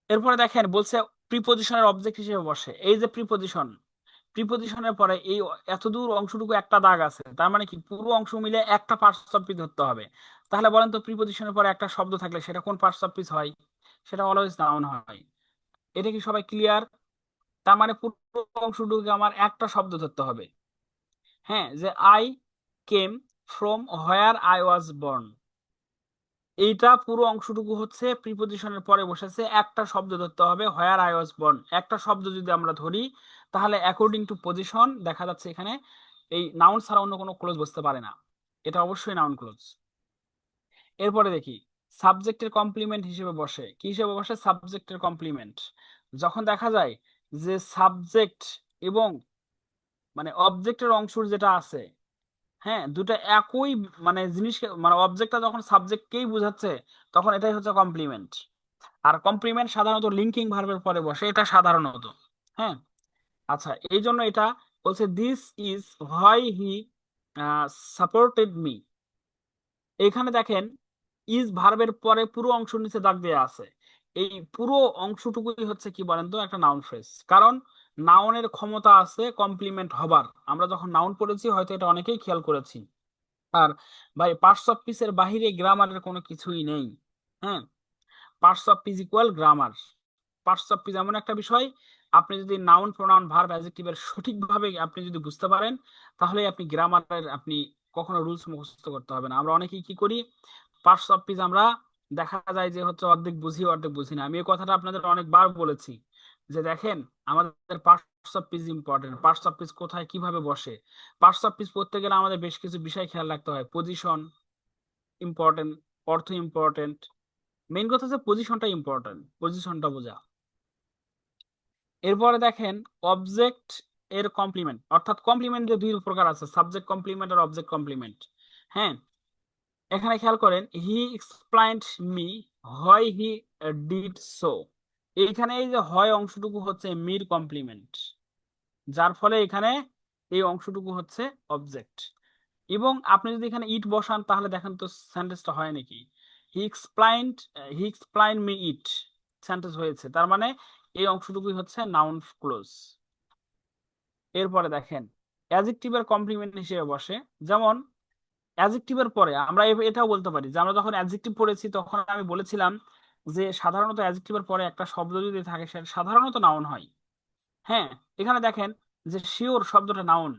এরপরে দেখেন বলছে প্রিপজিশনের অবজেক্ট হিসেবে বসে। এই যে প্রিপজিশনের পরে এই এত দূর অংশটুকু একটা দাগ আছে, তার মানে কি পুরো অংশ মিলে একটা পার্টস অফ স্পিচ ধরতে হবে। তাহলে বলেন তো, প্রিপজিশনের পরে একটা শব্দ থাকলে সেটা কোন পার্টস অফ স্পিচ হয়? সেটা অলওয়েজ নাউন হয়। এটা কি সবাই ক্লিয়ার? তার মানে পুরো অংশটুকুকে আমার একটা শব্দ ধরতে হবে। হ্যাঁ, যে I came from where I was born, এইটা পুরো অংশটুকু হচ্ছে প্রিপজিশনের পরে বসেছে, একটা শব্দ ধরতে হবে, হোয়ার আই ওয়াজ বর্ন। একটা শব্দ যদি আমরা ধরি তাহলে অ্যাকর্ডিং টু পজিশন দেখা যাচ্ছে এখানে এই নাউন ছাড়া অন্য কোনো ক্লোজ বসতে পারে না, এটা অবশ্যই নাউন ক্লোজ। এরপরে দেখি সাবজেক্টের কমপ্লিমেন্ট হিসেবে বসে। কি হিসেবে বসে? সাবজেক্টের কমপ্লিমেন্ট। যখন দেখা যায় যে সাবজেক্ট এবং মানে অবজেক্টের অংশ যেটা আছে, হ্যাঁ, দুটো একই মানে জিনিসকে মানে অবজেক্টটা যখন সাবজেক্টকেই বোঝাচ্ছে, তখন এটাই হচ্ছে কমপ্লিমেন্ট। আর কমপ্লিমেন্ট সাধারণত লিঙ্কিং ভার্বের পরে বসে, এটা সাধারণত। হ্যাঁ। আচ্ছা, এই জন্য এটা বলছে this is why he supported me. এখানে দেখেন ইজ ভার্বের পরে পুরো অংশ নিচে দাগ দেওয়া আছে। এই পুরো অংশটুকুই হচ্ছে কি বলেন তো একটা নাউন ফ্রেজ। কারণ নাউনের ক্ষমতা আছে কমপ্লিমেন্ট হবার। আমরা যখন নাউন পড়েছি হয়তো এটা অনেকেই খেয়াল করেছি। আর ভাই পার্টস অফ স্পিচের বাহিরে গ্রামারের কোনো কিছুই নেই। হ্যাঁ, parts of speech equal grammar. Parts of speech এমন একটা বিষয়, আপনি যদি নাউন প্রোনাউন ভার্ব অ্যাডজেক্টিভের সঠিকভাবে আপনি যদি বুঝতে পারেন, তাহলে আপনি গ্রামারের আপনি কখনো রুলস মুখস্থ করতে হবে না। আমরা অনেকেই কি করি, পার্টস অফ স্পিচ আমরা দেখা যায় যে হচ্ছে অর্ধেক বুঝি অর্ধেক বুঝি না। আমি এই কথাটা আপনাদের অনেকবার বলেছি যে দেখেন আমাদের parts of speech important. Parts of speech কোথায় কিভাবে বসে, পার্টস অফ স্পিচ পড়তে গেলে আমাদের বেশ কিছু বিষয় খেয়াল রাখতে হয়। পজিশন ইম্পর্টেন্ট, অর্থ ইম্পর্টেন্ট। মেইন কথা হচ্ছে পজিশনটা ইম্পর্টেন্ট, পজিশনটা বোঝা। এরপরে দেখেন অবজেক্ট এর কমপ্লিমেন্ট, অর্থাৎ কমপ্লিমেন্ট যে দুই প্রকার আছে, সাবজেক্ট কমপ্লিমেন্ট আর অবজেক্ট কমপ্লিমেন্ট। হ্যাঁ, এখানে খেয়াল করেন he explained me why he did so. এইখানে এই যে হয় অংশটুকু হচ্ছে মির কমপ্লিমেন্ট, যার ফলে এখানে এই অংশটুকু হচ্ছে অবজেক্ট। এবং আপনি যদি এখানে ইট বসান তাহলে দেখেন তো সেন্টেন্সটা হয় নাকি। হি এক্সপ্লাইন্ড, হি এক্সপ্লাইন মি ইট, সেন্টেন্স হয়েছে। তার মানে এই অংশটুকুই হচ্ছে নাউন ক্লোজ। এরপরে দেখেন অ্যাডজেক্টিভের কমপ্লিমেন্ট হিসেবে বসে। যেমন অ্যাডজেক্টিভের পরে আমরা এটাও বলতে পারি যে আমরা যখন অ্যাডজেক্টিভ পড়েছি তখন আমি বলেছিলাম যে সাধারণত অ্যাডজেক্টিভের পরে একটা শব্দ যদি থাকে সেটা সাধারণত নাউন হয়। হ্যাঁ, এখানে দেখেন যে শিওর শব্দটা নাউন,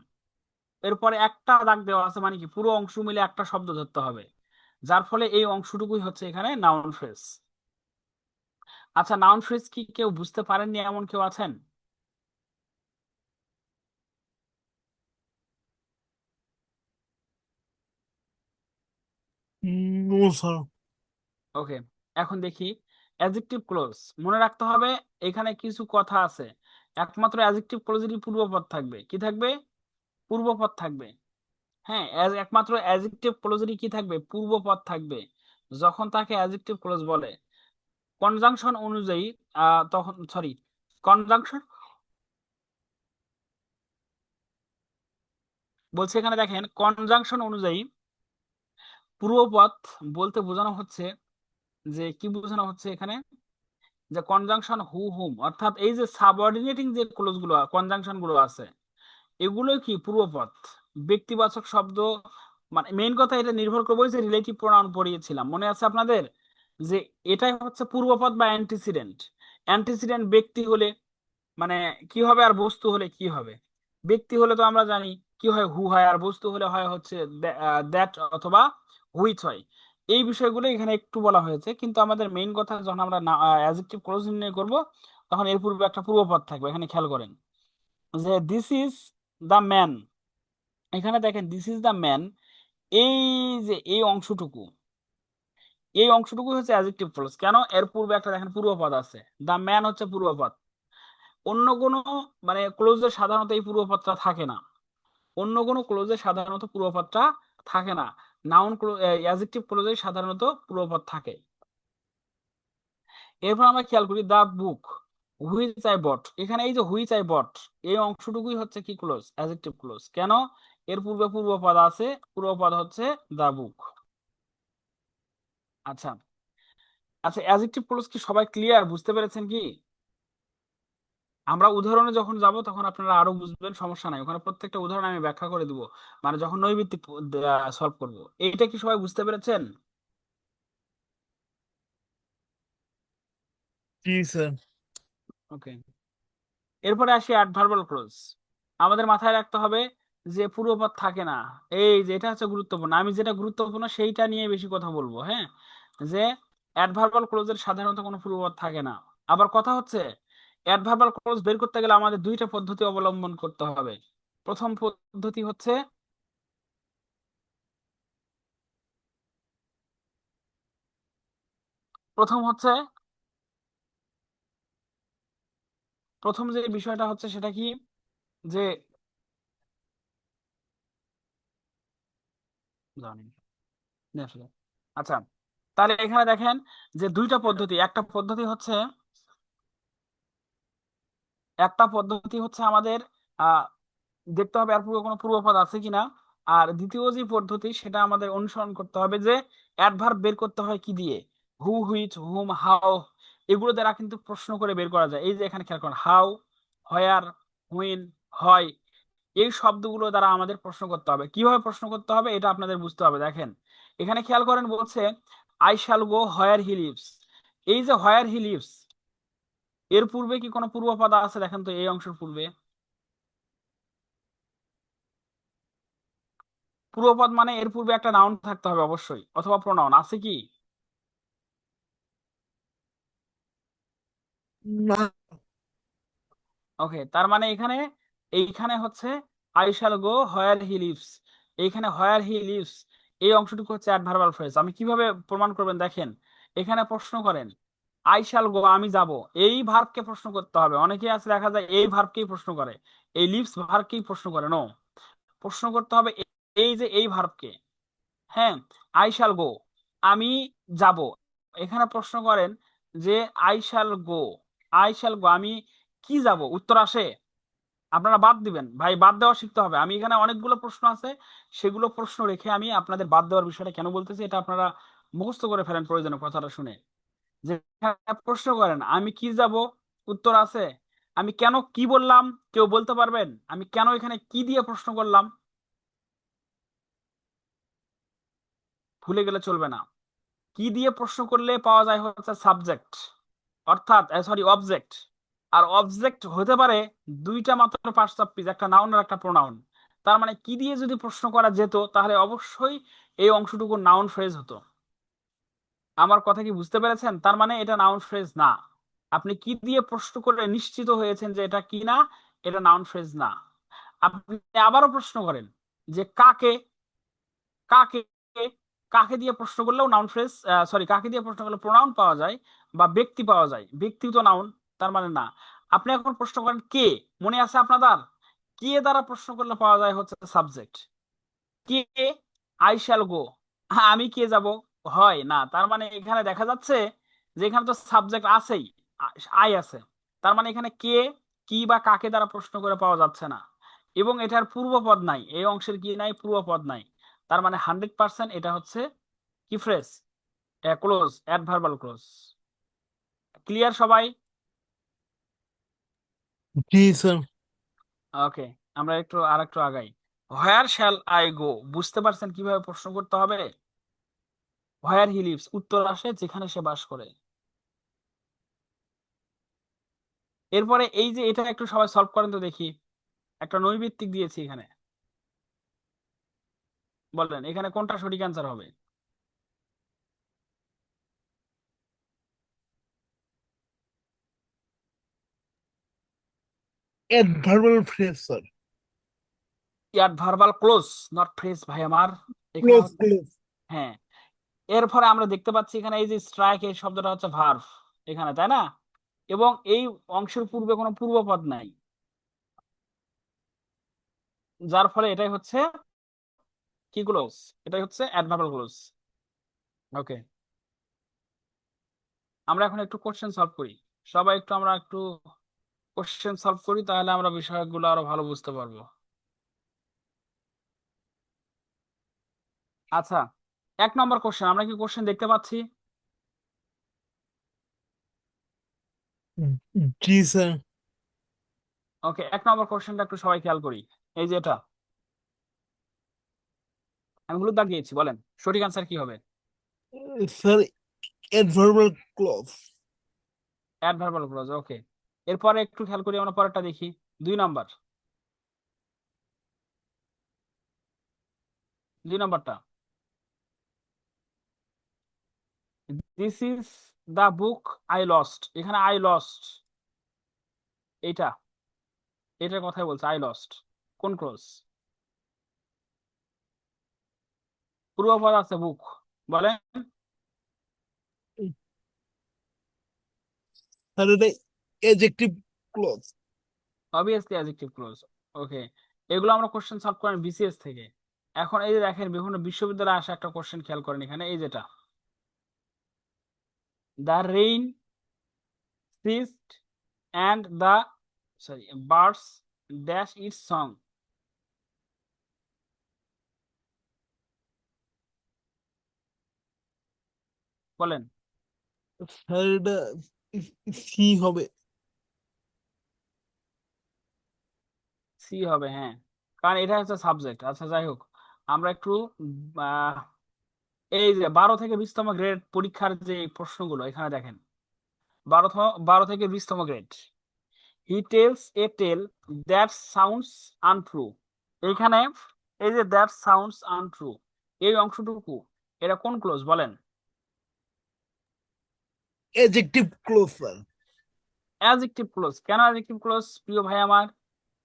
এরপরে একটা দাগ দেওয়া আছে, মানে কি পুরো অংশ মিলে একটা শব্দ ধরতে হবে, যার ফলে এই অংশটুকুই হচ্ছে এখানে নাউন ফ্রেজ। আচ্ছা, নাউন ফ্রেজ কি কেউ বুঝতে পারেননি এমন কেউ আছেন? No sir. ওকে, এখন দেখি অ্যাডজেক্টিভ ক্লোজ। মনে রাখতে হবে এখানে কিছু কথা আছে। একমাত্র অ্যাডজেক্টিভ ক্লোজেরই পূর্বপদ থাকবে। কি থাকবে? পূর্বপদ থাকবে। হ্যাঁ, একমাত্র অ্যাডজেক্টিভ ক্লোজেরই কি থাকবে? পূর্বপদ থাকবে। যখন তাকে অ্যাডজেক্টিভ ক্লোজ বলে কনজাংশন অনুযায়ী, তখন সরি, কনজাংশন বলছে এখানে দেখেন কনজাংশন অনুযায়ী পূর্বপদ বলতে বোঝানো হচ্ছে যে কি বোঝানো হচ্ছে এখানে, যে কনজাংশন হু হুম, অর্থাৎ এই যে সাবঅর্ডিনেটিং যে ক্লোজ গুলো কনজাংশন গুলো আছে, এগুলো কি পূর্বপদ, ব্যক্তিবাচক শব্দ। মানে মেইন কথা এটা নির্ভর করবে যে রিলেটিভ প্রোনাউন পড়িয়েছিলাম, মনে আছে আপনাদের, যে এটাই হচ্ছে পূর্বপদ বা অ্যান্টিসিডেন্ট। অ্যান্টিসিডেন্ট ব্যক্তি হলে মানে কি হবে, আর বস্তু হলে কি হবে। ব্যক্তি হলে তো আমরা জানি কি হয়, হু হয়, আর বস্তু হলে হয় হচ্ছে দ্যাট অথবা হুইচ হয়। এই বিষয়গুলো এখানে একটু বলা হয়েছে, কিন্তু আমাদের মেইন কথা যখন আমরা অ্যাডজেক্টিভ ক্লোজ নির্ণয় করব তখন এর পূর্বে একটা পূর্বপদ থাকবে। এখানে খেয়াল করেন যে দিস ইজ দ্য ম্যান। এখানে দেখেন দিস ইজ দ্য ম্যান, এই যে এই অংশটুকু, এই অংশটুকু হচ্ছে অ্যাডজেক্টিভ ক্লোজ। কেন? এর পূর্বে একটা দেখেন পূর্বপদ আছে, দ্য ম্যান হচ্ছে পূর্বপদ। অন্য কোনো মানে ক্লোজে সাধারণত এই পূর্বপদটা থাকে না। অন্য কোনো ক্লোজে সাধারণত পূর্বপদটা থাকে না। নাউন অ্যাডজেক্টিভ ক্লোজে সাধারণত পূর্বপদ থাকে। এরপর আমরা খেয়াল করি দা বুক হুইচ আই বট। এখানে এই যে হুইচ আই বট, এই অংশটুকুই হচ্ছে কি ক্লোজ, অ্যাডজেক্টিভ ক্লোজ। কেন? এর পূর্বে পূর্বপদ আছে, পূর্বপদ হচ্ছে দা বুক। আচ্ছা আচ্ছা, অ্যাডজেক্টিভ ক্লোজ কি সবাই ক্লিয়ার, বুঝতে পেরেছেন কি? আমরা উদাহরণে যখন যাব তখন আপনারা আরো বুঝবেন, সমস্যা নাই, ওখানে প্রত্যেকটা উদাহরণ আমি ব্যাখ্যা করে দিব, মানে যখন নৈর্ব্যক্তিক সলভ করব। এইটা কি সবাই বুঝতে পেরেছেন? জি স্যার। ওকে, এরপরে আসি অ্যাডভার্বাল ক্লোজ। আমাদের মাথায় রাখতে হবে যে পূর্বপদ থাকে না। এই যে এটা হচ্ছে গুরুত্বপূর্ণ, আমি যেটা গুরুত্বপূর্ণ সেইটা নিয়ে বেশি কথা বলবো। হ্যাঁ, যে অ্যাডভার্বাল ক্লোজের সাধারণত কোনো পূর্বপদ থাকে না। আবার কথা হচ্ছে অ্যাডভার্বাল ক্লোজ বের করতে গেলে আমাদের দুইটা পদ্ধতি অবলম্বন করতে হবে। প্রথম পদ্ধতি হচ্ছে প্রথম হচ্ছে, প্রথম যে বিষয়টা হচ্ছে সেটা কি, যে জানি না আসলে। আচ্ছা, তাহলে এখানে দেখেন যে দুইটা পদ্ধতি, একটা পদ্ধতি হচ্ছে আমাদের আহ দেখতে হবে আর পূর্বে কোনো পূর্বপদ আছে কিনা। আর দ্বিতীয় যে পদ্ধতি সেটা আমাদের অনুসরণ করতে হবে, যে অ্যাডভার্ব বের করতে হয় কি দিয়ে, হু, হুইচ, হুম, হাউ, এগুলো দ্বারা কিন্তু প্রশ্ন করে বের করা যায়। এই যে এখানে খেয়াল করুন, হাউ, হোয়ার, হুইন, হয়, এই শব্দগুলো দ্বারা আমাদের প্রশ্ন করতে হবে। কিভাবে প্রশ্ন করতে হবে এটা আপনাদের বুঝতে হবে। দেখেন এখানে খেয়াল করেন, বলছে I shall go where he lives. এই যে হোয়ার হি লিভস, এর পূর্বে কি কোনো পূর্বপদ আছে দেখেন তো, এই অংশের পূর্বে পূর্বপদ মানে এর পূর্বে একটা নাউন থাকতে হবে অবশ্যই, অথবা প্রোনাউন আছে কি? না। ওকে, তার মানে এখানে, এইখানে হচ্ছে I shall go where he lives, এইখানে হোয়ার হি লিভস, এই অংশটুকু হচ্ছে অ্যাডভার্বাল ফ্রেজ। আমি কিভাবে প্রমাণ করবেন দেখেন, এখানে প্রশ্ন করেন আই শ্যাল গো, আমি যাব, এই ভার্বকে প্রশ্ন করতে হবে। অনেকে আছে দেখা যায় এই ভার্বকেই প্রশ্ন করে, এই লিভস ভার্বকেই প্রশ্ন করে। নো, প্রশ্ন করতে হবে এই যে এই ভার্বকে। হ্যাঁ, আই শ্যাল গো, আমি যাব। এখানে প্রশ্ন করেন যে আই শ্যাল গো, আমি কি যাব, উত্তর আসে? আপনারা বাদ দিবেন ভাই, বাদ দেওয়া শিখতে হবে। আমি এখানে অনেকগুলো প্রশ্ন আছে, সেগুলো প্রশ্ন রেখে আমি আপনাদের বাদ দেওয়ার বিষয়টা কেন বলতেছি এটা আপনারা মুখস্থ করে ফেলেন প্রয়োজনে কথাটা শুনে। যে প্রশ্ন করেন আমি কি যাব, উত্তর আছে? আমি কেন কি বললাম, কেউ বলতে পারবেন? আমি কেন এখানে কি দিয়ে প্রশ্ন করলাম? ভুলে গেলে চলবে না। কি দিয়ে প্রশ্ন করলে পাওয়া যায় হচ্ছে সাবজেক্ট, অর্থাৎ সরি অবজেক্ট। আর অবজেক্ট হতে পারে দুইটা মাত্র পার্টস অফ স্পিচ, একটা নাউন আর একটা প্রোনাউন। তার মানে কি দিয়ে যদি প্রশ্ন করা যেত তাহলে অবশ্যই এই অংশটুকু নাউন ফ্রেজ হতো। আমার কথা কি বুঝতে পেরেছেন? তার মানে এটা নাউন ফ্রেজ না। আপনি কি দিয়ে প্রশ্ন করে নিশ্চিত হয়েছেন যে এটা কি না, এটা নাউন ফ্রেজ না। আপনি আবারও প্রশ্ন করেন যে কাকে, কাকে কাকে দিয়ে প্রশ্ন করলেও নাউন ফ্রেজ, সরি, কাকে দিয়ে প্রশ্ন করলে প্রোনাউন পাওয়া যায় বা ব্যক্তি পাওয়া যায়, ব্যক্তি তো নাউন, তার মানে না। আপনি এখন প্রশ্ন করেন কে, মনে আছে আপনাদের? কে দ্বারা প্রশ্ন করলে পাওয়া যায় হচ্ছে subject. K, I shall go, আমি কে যাব, হয় না। তার মানে এখানে দেখা যাচ্ছে যে এখানে তো সাবজেক্ট আছেই, আই আছে। তার মানে এখানে কে, কি বা কাকে দ্বারা প্রশ্ন করে পাওয়া যাচ্ছে না। এবং এটার পূর্বপদ নাই, এই অংশের কি নাই, পূর্বপদ নাই। তার মানে 100% এটা হচ্ছে কি phrase, close, adverbial close. Clear সবাই? জি স্যার। ওকে, আমরা একটু আগাই। হোয়ার শ্যাল আই গো, বুঝতে পারছেন কিভাবে প্রশ্ন করতে হবে? হোয়ার হি লিভস, উত্তর আসে যেখানে সে বাস করে। এরপরে এই যে এটা একটু সবাই সলভ করেন তো দেখি, একটা নৈর্ব্যক্তিক দিয়েছি এখানে, বলেন এখানে কোনটা সঠিক অ্যান্সার হবে? Adverbial phrase sir. Adverbial close, not phrase ভাই আমার। এখানে ক্লোজ হচ্ছে, ক্লোজ। হ্যাঁ। এরপরে আমরা দেখতে পাচ্ছি এখানে এই যে স্ট্রাইক, এই শব্দটা হচ্ছে ভার্ব এখানে, তাই না? এবং এই অংশের পূর্বে কোনো পূর্বপদ নাই, যার ফলে এটাই হচ্ছে কি ক্লোজ, এটাই হচ্ছে অ্যাডভার্বাল ক্লোজ। ওকে, আমরা এখন একটু কোশ্চেন সলভ করি। সবাই একটু, আমরা একটু কোশ্চেন সলভ করি, তাহলে আমরা বিষয়গুলো আরো ভালো বুঝতে পারবো। আচ্ছা, 1 নম্বর কোশ্চেন, আমরা কি কোশ্চেন দেখতে পাচ্ছি? জি স্যার। ওকে, 1 নম্বর কোশ্চেনটা একটু সবাই খেয়াল করি। এই যে এটা আমি হলুদ দাগ দিয়েছি, বলেন সঠিক আনসার কি হবে? Sir adverbial clause. Adverbial clause, okay. এরপরে একটু খেয়াল করি, আমরা পরেরটা দেখি। 2 নম্বর, 2 নম্বরটা, this is the book I lost. এখানে আই লস্ট, এইটা, এটার কথাই বলছে আই লস্ট, কোন ক্লজ? পূর্বপদ আছে বুক, বলেন। স্যার এটা adjective clause. Obviously adjective clause. Okay, এগুলো আমরা কোশ্চেন সলভ করেন বিসিএস থেকে। এখন এই যে দেখেন বিভিন্ন বিশ্ববিদ্যালয়ে আসা একটা কোশ্চেন খেয়াল করেন এখানে, এই যেটা, the rain ceased and the birds dash its song, বলেন। স্যার এটা সি হবে। সি হবে, হ্যাঁ, কারণ এটা হচ্ছে সাবজেক্ট। আচ্ছা যাই হোক, আমরা একটু আহ, এই যে 12 থেকে 20তম গ্রেড পরীক্ষার যে প্রশ্নগুলো এখানে দেখেন, 12 থেকে 20তম grade, he tells a tale that sounds untrue. এইখানে এই যে দ্যাট সাউন্ডস আনট্রু, এই অংশটুকু এটা কোন ক্লোজ বলেন? Adjective clause sir. Adjective clause. কেন অ্যাডজেক্টিভ ক্লোজ প্রিয় ভাই আমার?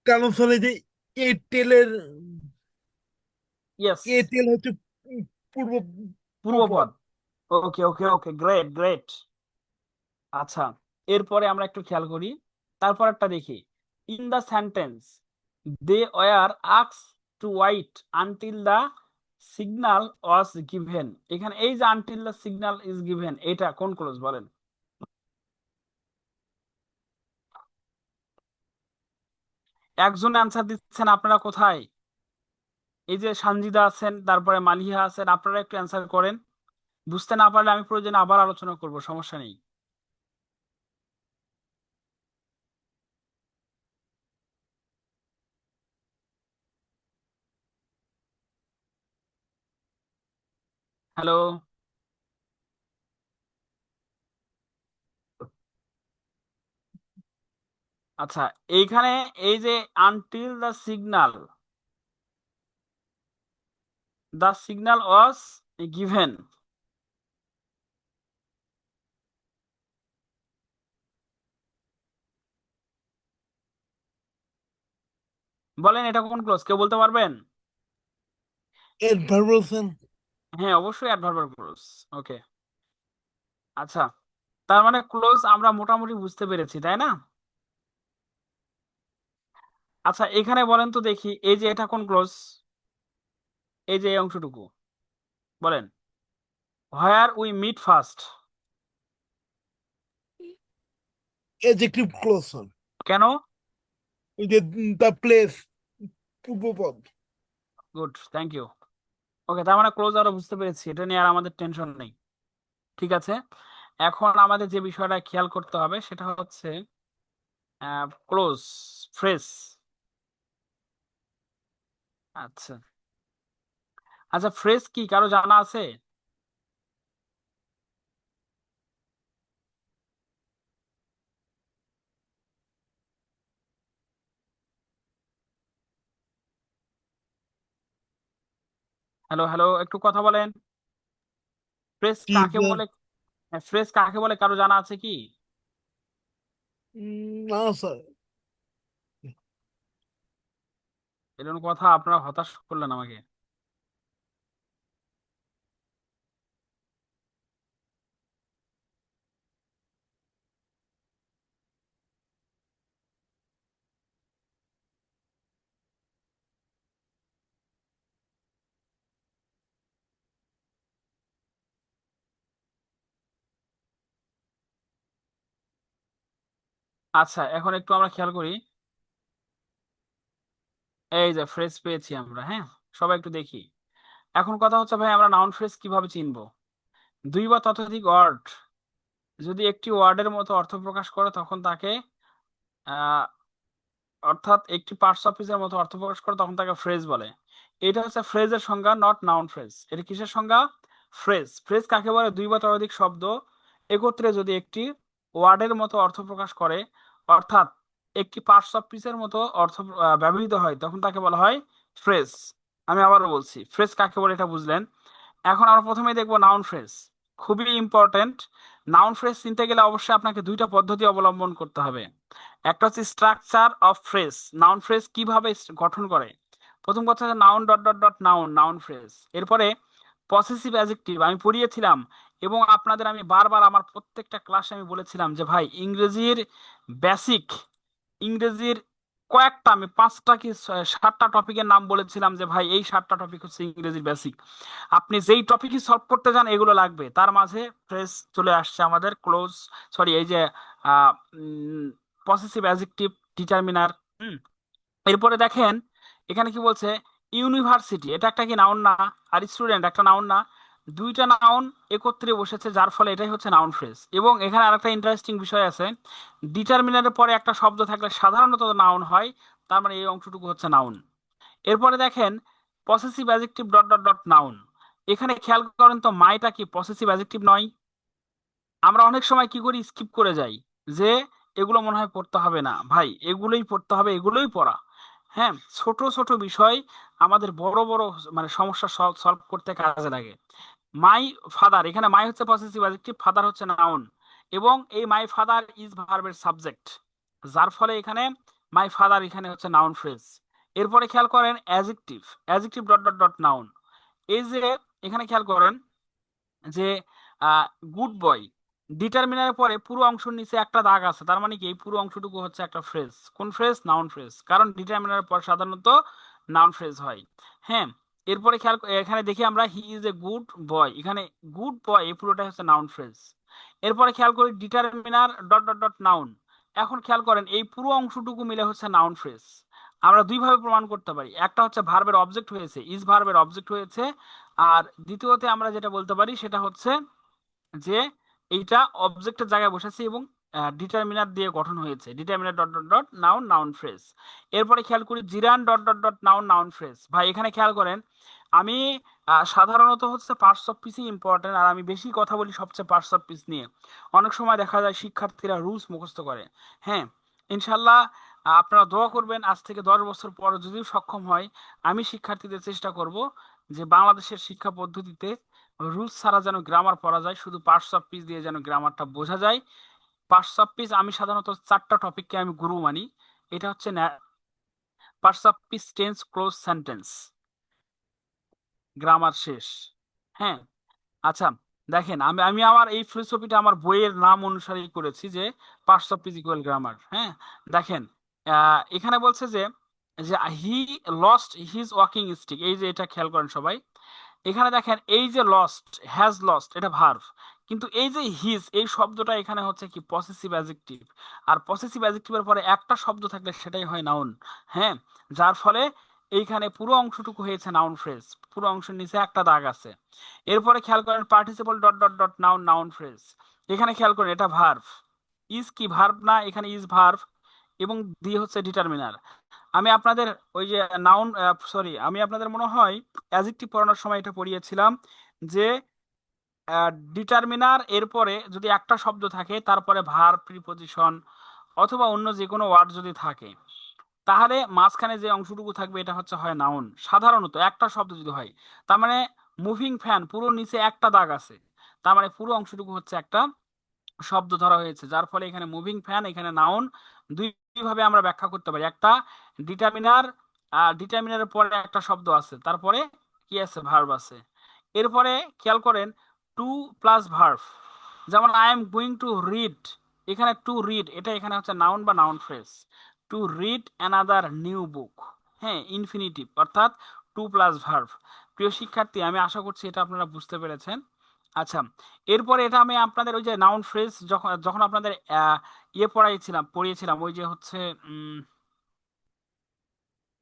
কারণ স্যার এই যে এয়ারটেলের ইয়েস, এয়ারটেল হচ্ছে পূর্ব পূর্বপদ। পূর্বপদ। ওকে ওকে ওকে, গ্রেট গ্রেট। আচ্ছা, এরপরে আমরা একটু খেয়াল করি, তারপর একটা দেখি, in the sentence they were আক্স to wait until the signal was given, এখানে এই যে until the signal is given, এটা কোন ক্লোজ বলেন? একজন অ্যান্সার দিচ্ছেন, আপনারা কোথায়? এই যে সানজিদা আছেন, তারপরে মালিহা আছেন, আপনারা একটু অ্যান্সার করেন। বুঝতে না পারলে আমি প্রয়োজনে আবার আলোচনা করব, সমস্যা নেই। হ্যালো। আচ্ছা, এইখানে এই যে until the signal was given, বলেন এটা কোন ক্লোজ, কেউ বলতে পারবেন? Adverb sir. হ্যাঁ অবশ্যই অ্যাডভার্বাল ক্লোজ। ওকে, আচ্ছা, তার মানে ক্লোজ আমরা মোটামুটি বুঝতে পেরেছি, তাই না? আচ্ছা এখানে বলেন তো দেখি, এই যে এটা কোন ক্লোজ, এই যে এই অংশটুকু, বলেন, where we meet first, adjective clause sir. কেন? ওই যে দ্য প্লেস পূর্বপদ। Good, thank you. ওকে, তার মানে ক্লোজ আরো বুঝতে পেরেছি, এটা নিয়ে আর আমাদের টেনশন নেই। ঠিক আছে, এখন আমাদের যে বিষয়টা খেয়াল করতে হবে সেটা হচ্ছে ক্লোজ ফ্রেজ। আচ্ছা আচ্ছা, ফ্রেজ কি কারো জানা আছে? হ্যালো হ্যালো, একটু কথা বলেন। ফ্রেজ জি কাকে স্যার। বলে? ফ্রেজ কাকে বলে কারো জানা আছে কি? না স্যার। এরকম কথা, আপনারা হতাশ করলেন আমাকে। আচ্ছা এখন একটু আমরা খেয়াল করি, এই যে ফ্রেজ পেয়েছি আমরা, হ্যাঁ, সবাই একটু দেখি। এখন কথা হচ্ছে ভাই, আমরা নাউন ফ্রেজ কিভাবে চিনবো? দুই বা ততোধিক ওয়ার্ড যদি একটি ওয়ার্ডের মতো অর্থ প্রকাশ করে তখন তাকে আহ অর্থাৎ একটি পার্টস অফ স্পিচের মতো অর্থ প্রকাশ করে তখন তাকে ফ্রেজ বলে। এটা হচ্ছে ফ্রেজের সংজ্ঞা, নট নাউন ফ্রেজ। এটা কিসের সংজ্ঞা? ফ্রেজ। ফ্রেজ কাকে বলে? দুই বা ততোধিক শব্দ একত্রে যদি একটি ওয়ার্ডের মতো অর্থ প্রকাশ করে, অর্থাৎ একটি পার্টস অফ স্পিচের মতো অর্থ ব্যবহৃত হয়, তখন তাকে বলা হয় ফ্রেজ। আমি আবারও বলছি, ফ্রেজ কাকে বলে এটা বুঝলেন। এখন আমরা প্রথমেই দেখবো নাউন ফ্রেজ, খুবই ইম্পর্টেন্ট। নাউন ফ্রেজ চিনতে গেলে অবশ্যই আপনাকে দুইটা পদ্ধতি অবলম্বন করতে হবে। একটা হচ্ছে structure of phrase, noun phrase কিভাবে গঠন করে। প্রথম কথা হচ্ছে noun dot dot dot noun, noun phrase. এরপরে পসেসিভ অ্যাডজেক্টিভ আমি পড়িয়েছিলাম, এবং আপনাদের আমি বারবার আমার প্রত্যেকটা ক্লাসে আমি বলেছিলাম যে ভাই ইংরেজির বেসিক, ইংরেজির কয়েকটা আমি 5টা কি 7টা টপিকের নাম বলেছিলাম যে ভাই এই 7টা টপিক হচ্ছে ইংরেজির বেসিক। আপনি যেই টপিকই সলভ করতে যান এগুলো লাগবে, তার মাঝে ফ্রেজ চলে আসছে আমাদের ক্লোজ, সরি এই যে পসেসিভ অ্যাডজেক্টিভ, ডিটারমিনার। এরপরে দেখেন এখানে কি বলছে, ইউনিভার্সিটি এটা একটা কি নাউন না, আর স্টুডেন্ট একটা নাউন না, দুইটা নাউন একত্রে বসেছে, যার ফলে এটাই হচ্ছে নাউন ফ্রেজ। এবং এখানে আরেকটা ইন্টারেস্টিং বিষয় আছে, ডিটারমিনারের পরে একটা শব্দ থাকলে সাধারণত নাউন হয়, তার মানে এই অংশটুকু হচ্ছে নাউন। এরপরে দেখেন possessive adjective dot dot dot noun, এখানে খেয়াল করেন তো মাইটা কি পসেসিভ অ্যাডজেক্টিভ নয়? আমরা অনেক সময় কি করি, স্কিপ করে যাই, যে এগুলো মনে হয় পড়তে হবে না, ভাই এগুলোই পড়তে হবে, এগুলোই পড়া। হ্যাঁ, ছোট ছোট বিষয় আমাদের বড় বড় মানে সমস্যা সলভ করতে কাজে লাগে। মাই ফাদার, এখানে মাই হচ্ছে পসেসিভ অ্যাডজেক্টিভ, ফাদার হচ্ছে নাউন, এবং এই মাই ফাদার ইজ ভার্বের সাবজেক্ট, যার ফলে এখানে মাই ফাদার এখানে হচ্ছে নাউন ফ্রেজ। এরপরে খেয়াল করেন adjective, adjective dot dot dot noun, এই যে এখানে খেয়াল করেন যে গুড বয়, ডিটারমিনারের পরে পুরো অংশের নিচে একটা দাগ আছে, তার মানে কি এই পুরো অংশটুকু হচ্ছে একটা ফ্রেজ। কোন ফ্রেজ? নাউন ফ্রেজ, কারণ ডিটারমিনারের পর সাধারণত নাউন ফ্রেজ হয়। হ্যাঁ, এরপরে খেয়াল এখানে দেখি আমরা he is a good boy, এখানে গুড বয় এই পুরোটাই হচ্ছে নাউন ফ্রেজ। এরপরে খেয়াল করি determiner dot dot dot noun, এখন খেয়াল করেন এই পুরো অংশটুকু মিলে হচ্ছে নাউন ফ্রেজ। আমরা দুইভাবে প্রমাণ করতে পারি, একটা হচ্ছে ভার্বের অবজেক্ট হয়েছে, ইজ ভার্বের অবজেক্ট হয়েছে, আর দ্বিতীয়তে আমরা যেটা বলতে পারি সেটা হচ্ছে যে এইটা অবজেক্টের জায়গায় বসেছে এবং ডিটারমিনার দিয়ে গঠন হয়েছে, determiner dot dot dot noun noun phrase. এরপরে খেয়াল করি gerund dot dot dot noun noun phrase. ভাই এখানে খেয়াল করেন আমি সাধারণত হচ্ছে পার্টস অফ পিসই ইম্পর্টেন্ট, আর আমি বেশি কথা বলি সবচেয়ে পার্টস অফ পিস নিয়ে। অনেক সময় দেখা যায় শিক্ষার্থীরা রুলস মুখস্থ করে। হ্যাঁ, ইনশাল্লাহ আপনারা দোয়া করবেন, আজ থেকে 10 বছর পর যদিও সক্ষম হয়, আমি শিক্ষার্থীদের চেষ্টা করব যে বাংলাদেশের শিক্ষা পদ্ধতিতে রুলস ছাড়া যেন গ্রামার পড়া যায়, শুধু পার্টস অফ পিস দিয়ে যেন গ্রামারটা বোঝা যায়। পার্টস অফ পিস আমি সাধারণত 4টা টপিককে আমি গুরু মানি, এটা হচ্ছে parts of piece, tense, close, sentence, grammar শেষ। হ্যাঁ, আচ্ছা, দেখেন আমি আমি আমার এই ফিলোসফিটা আমার বইয়ের নাম অনুসারেই করেছি, যে পার্টস অফ ফিজিক্যাল গ্রামার। হ্যাঁ, দেখেন এখানে বলছে যে যে he lost his walking stick, এই যে এটা খেয়াল করেন সবাই, এখানে দেখেন এই যে লস্ট, হ্যাজ লস্ট এটা ভার্ব, কিন্তু এই যে হিজ এই শব্দটা এখানে হচ্ছে কি পসেসিভ অ্যাডজেক্টিভ, আর পসেসিভ অ্যাডজেক্টিভের পরে একটা শব্দ থাকলে সেটাই হয় নাউন। হ্যাঁ, যার ফলে এইখানে পুরো অংশটুকু হয়েছে নাউন ফ্রেজ, পুরো অংশের নিচে একটা দাগ আছে। এরপরে খেয়াল করেন participle dot dot dot noun noun phrase, এখানে খেয়াল করেন এটা ভার্ব, ইজ কি ভার্ব না, এখানে ইজ ভার্ব, এবং দি হচ্ছে ডিটারমিনার। আমি আপনাদের ওই যে নাউন, সরি আমি আপনাদের মনে হয় অ্যাডজেক্টিভ পড়ানোর সময় এটা পড়িয়েছিলাম, যে ডিটারমিনার এরপরে যদি একটা শব্দ থাকে তারপরে ভার্ব, প্রিপজিশন অথবা অন্য যে কোনো ওয়ার্ড যদি থাকে, তাহলে মাঝখানে যে অংশটুকু থাকবে এটা হচ্ছে হয় নাউন, সাধারণত একটা শব্দ যদি হয়। তার মানে মুভিং ফ্যান পুরো নিচে একটা দাগ আছে, তার মানে পুরো অংশটুকু হচ্ছে একটা শব্দ ধরা হয়েছে, যার ফলে এখানে মুভিং ফ্যান এখানে নাউন। দুইভাবে আমরা ব্যাখ্যা করতে পারি, একটা ডিটারমিনার, ডিটারমিনারের পরে একটা শব্দ আছে, তারপরে কি আছে, ভার্ব আছে। এরপরে খেয়াল করেন টু প্লাস ভার্ব, যেমন I am going to read, এখানে টু রিড এটা এখানে হচ্ছে নাউন বা noun phrase, to read another new book. হ্যাঁ, ইনফিনিটিভ অর্থাৎ টু প্লাস ভার্ব। প্রিয় শিক্ষার্থী আমি আশা করছি এটা আপনারা বুঝতে পেরেছেন। আচ্ছা, এরপরে এটা আমি আপনাদের ওই যে নাউন ফ্রেজ যখন যখন আপনাদের পড়িয়েছিলাম ওই যে হচ্ছে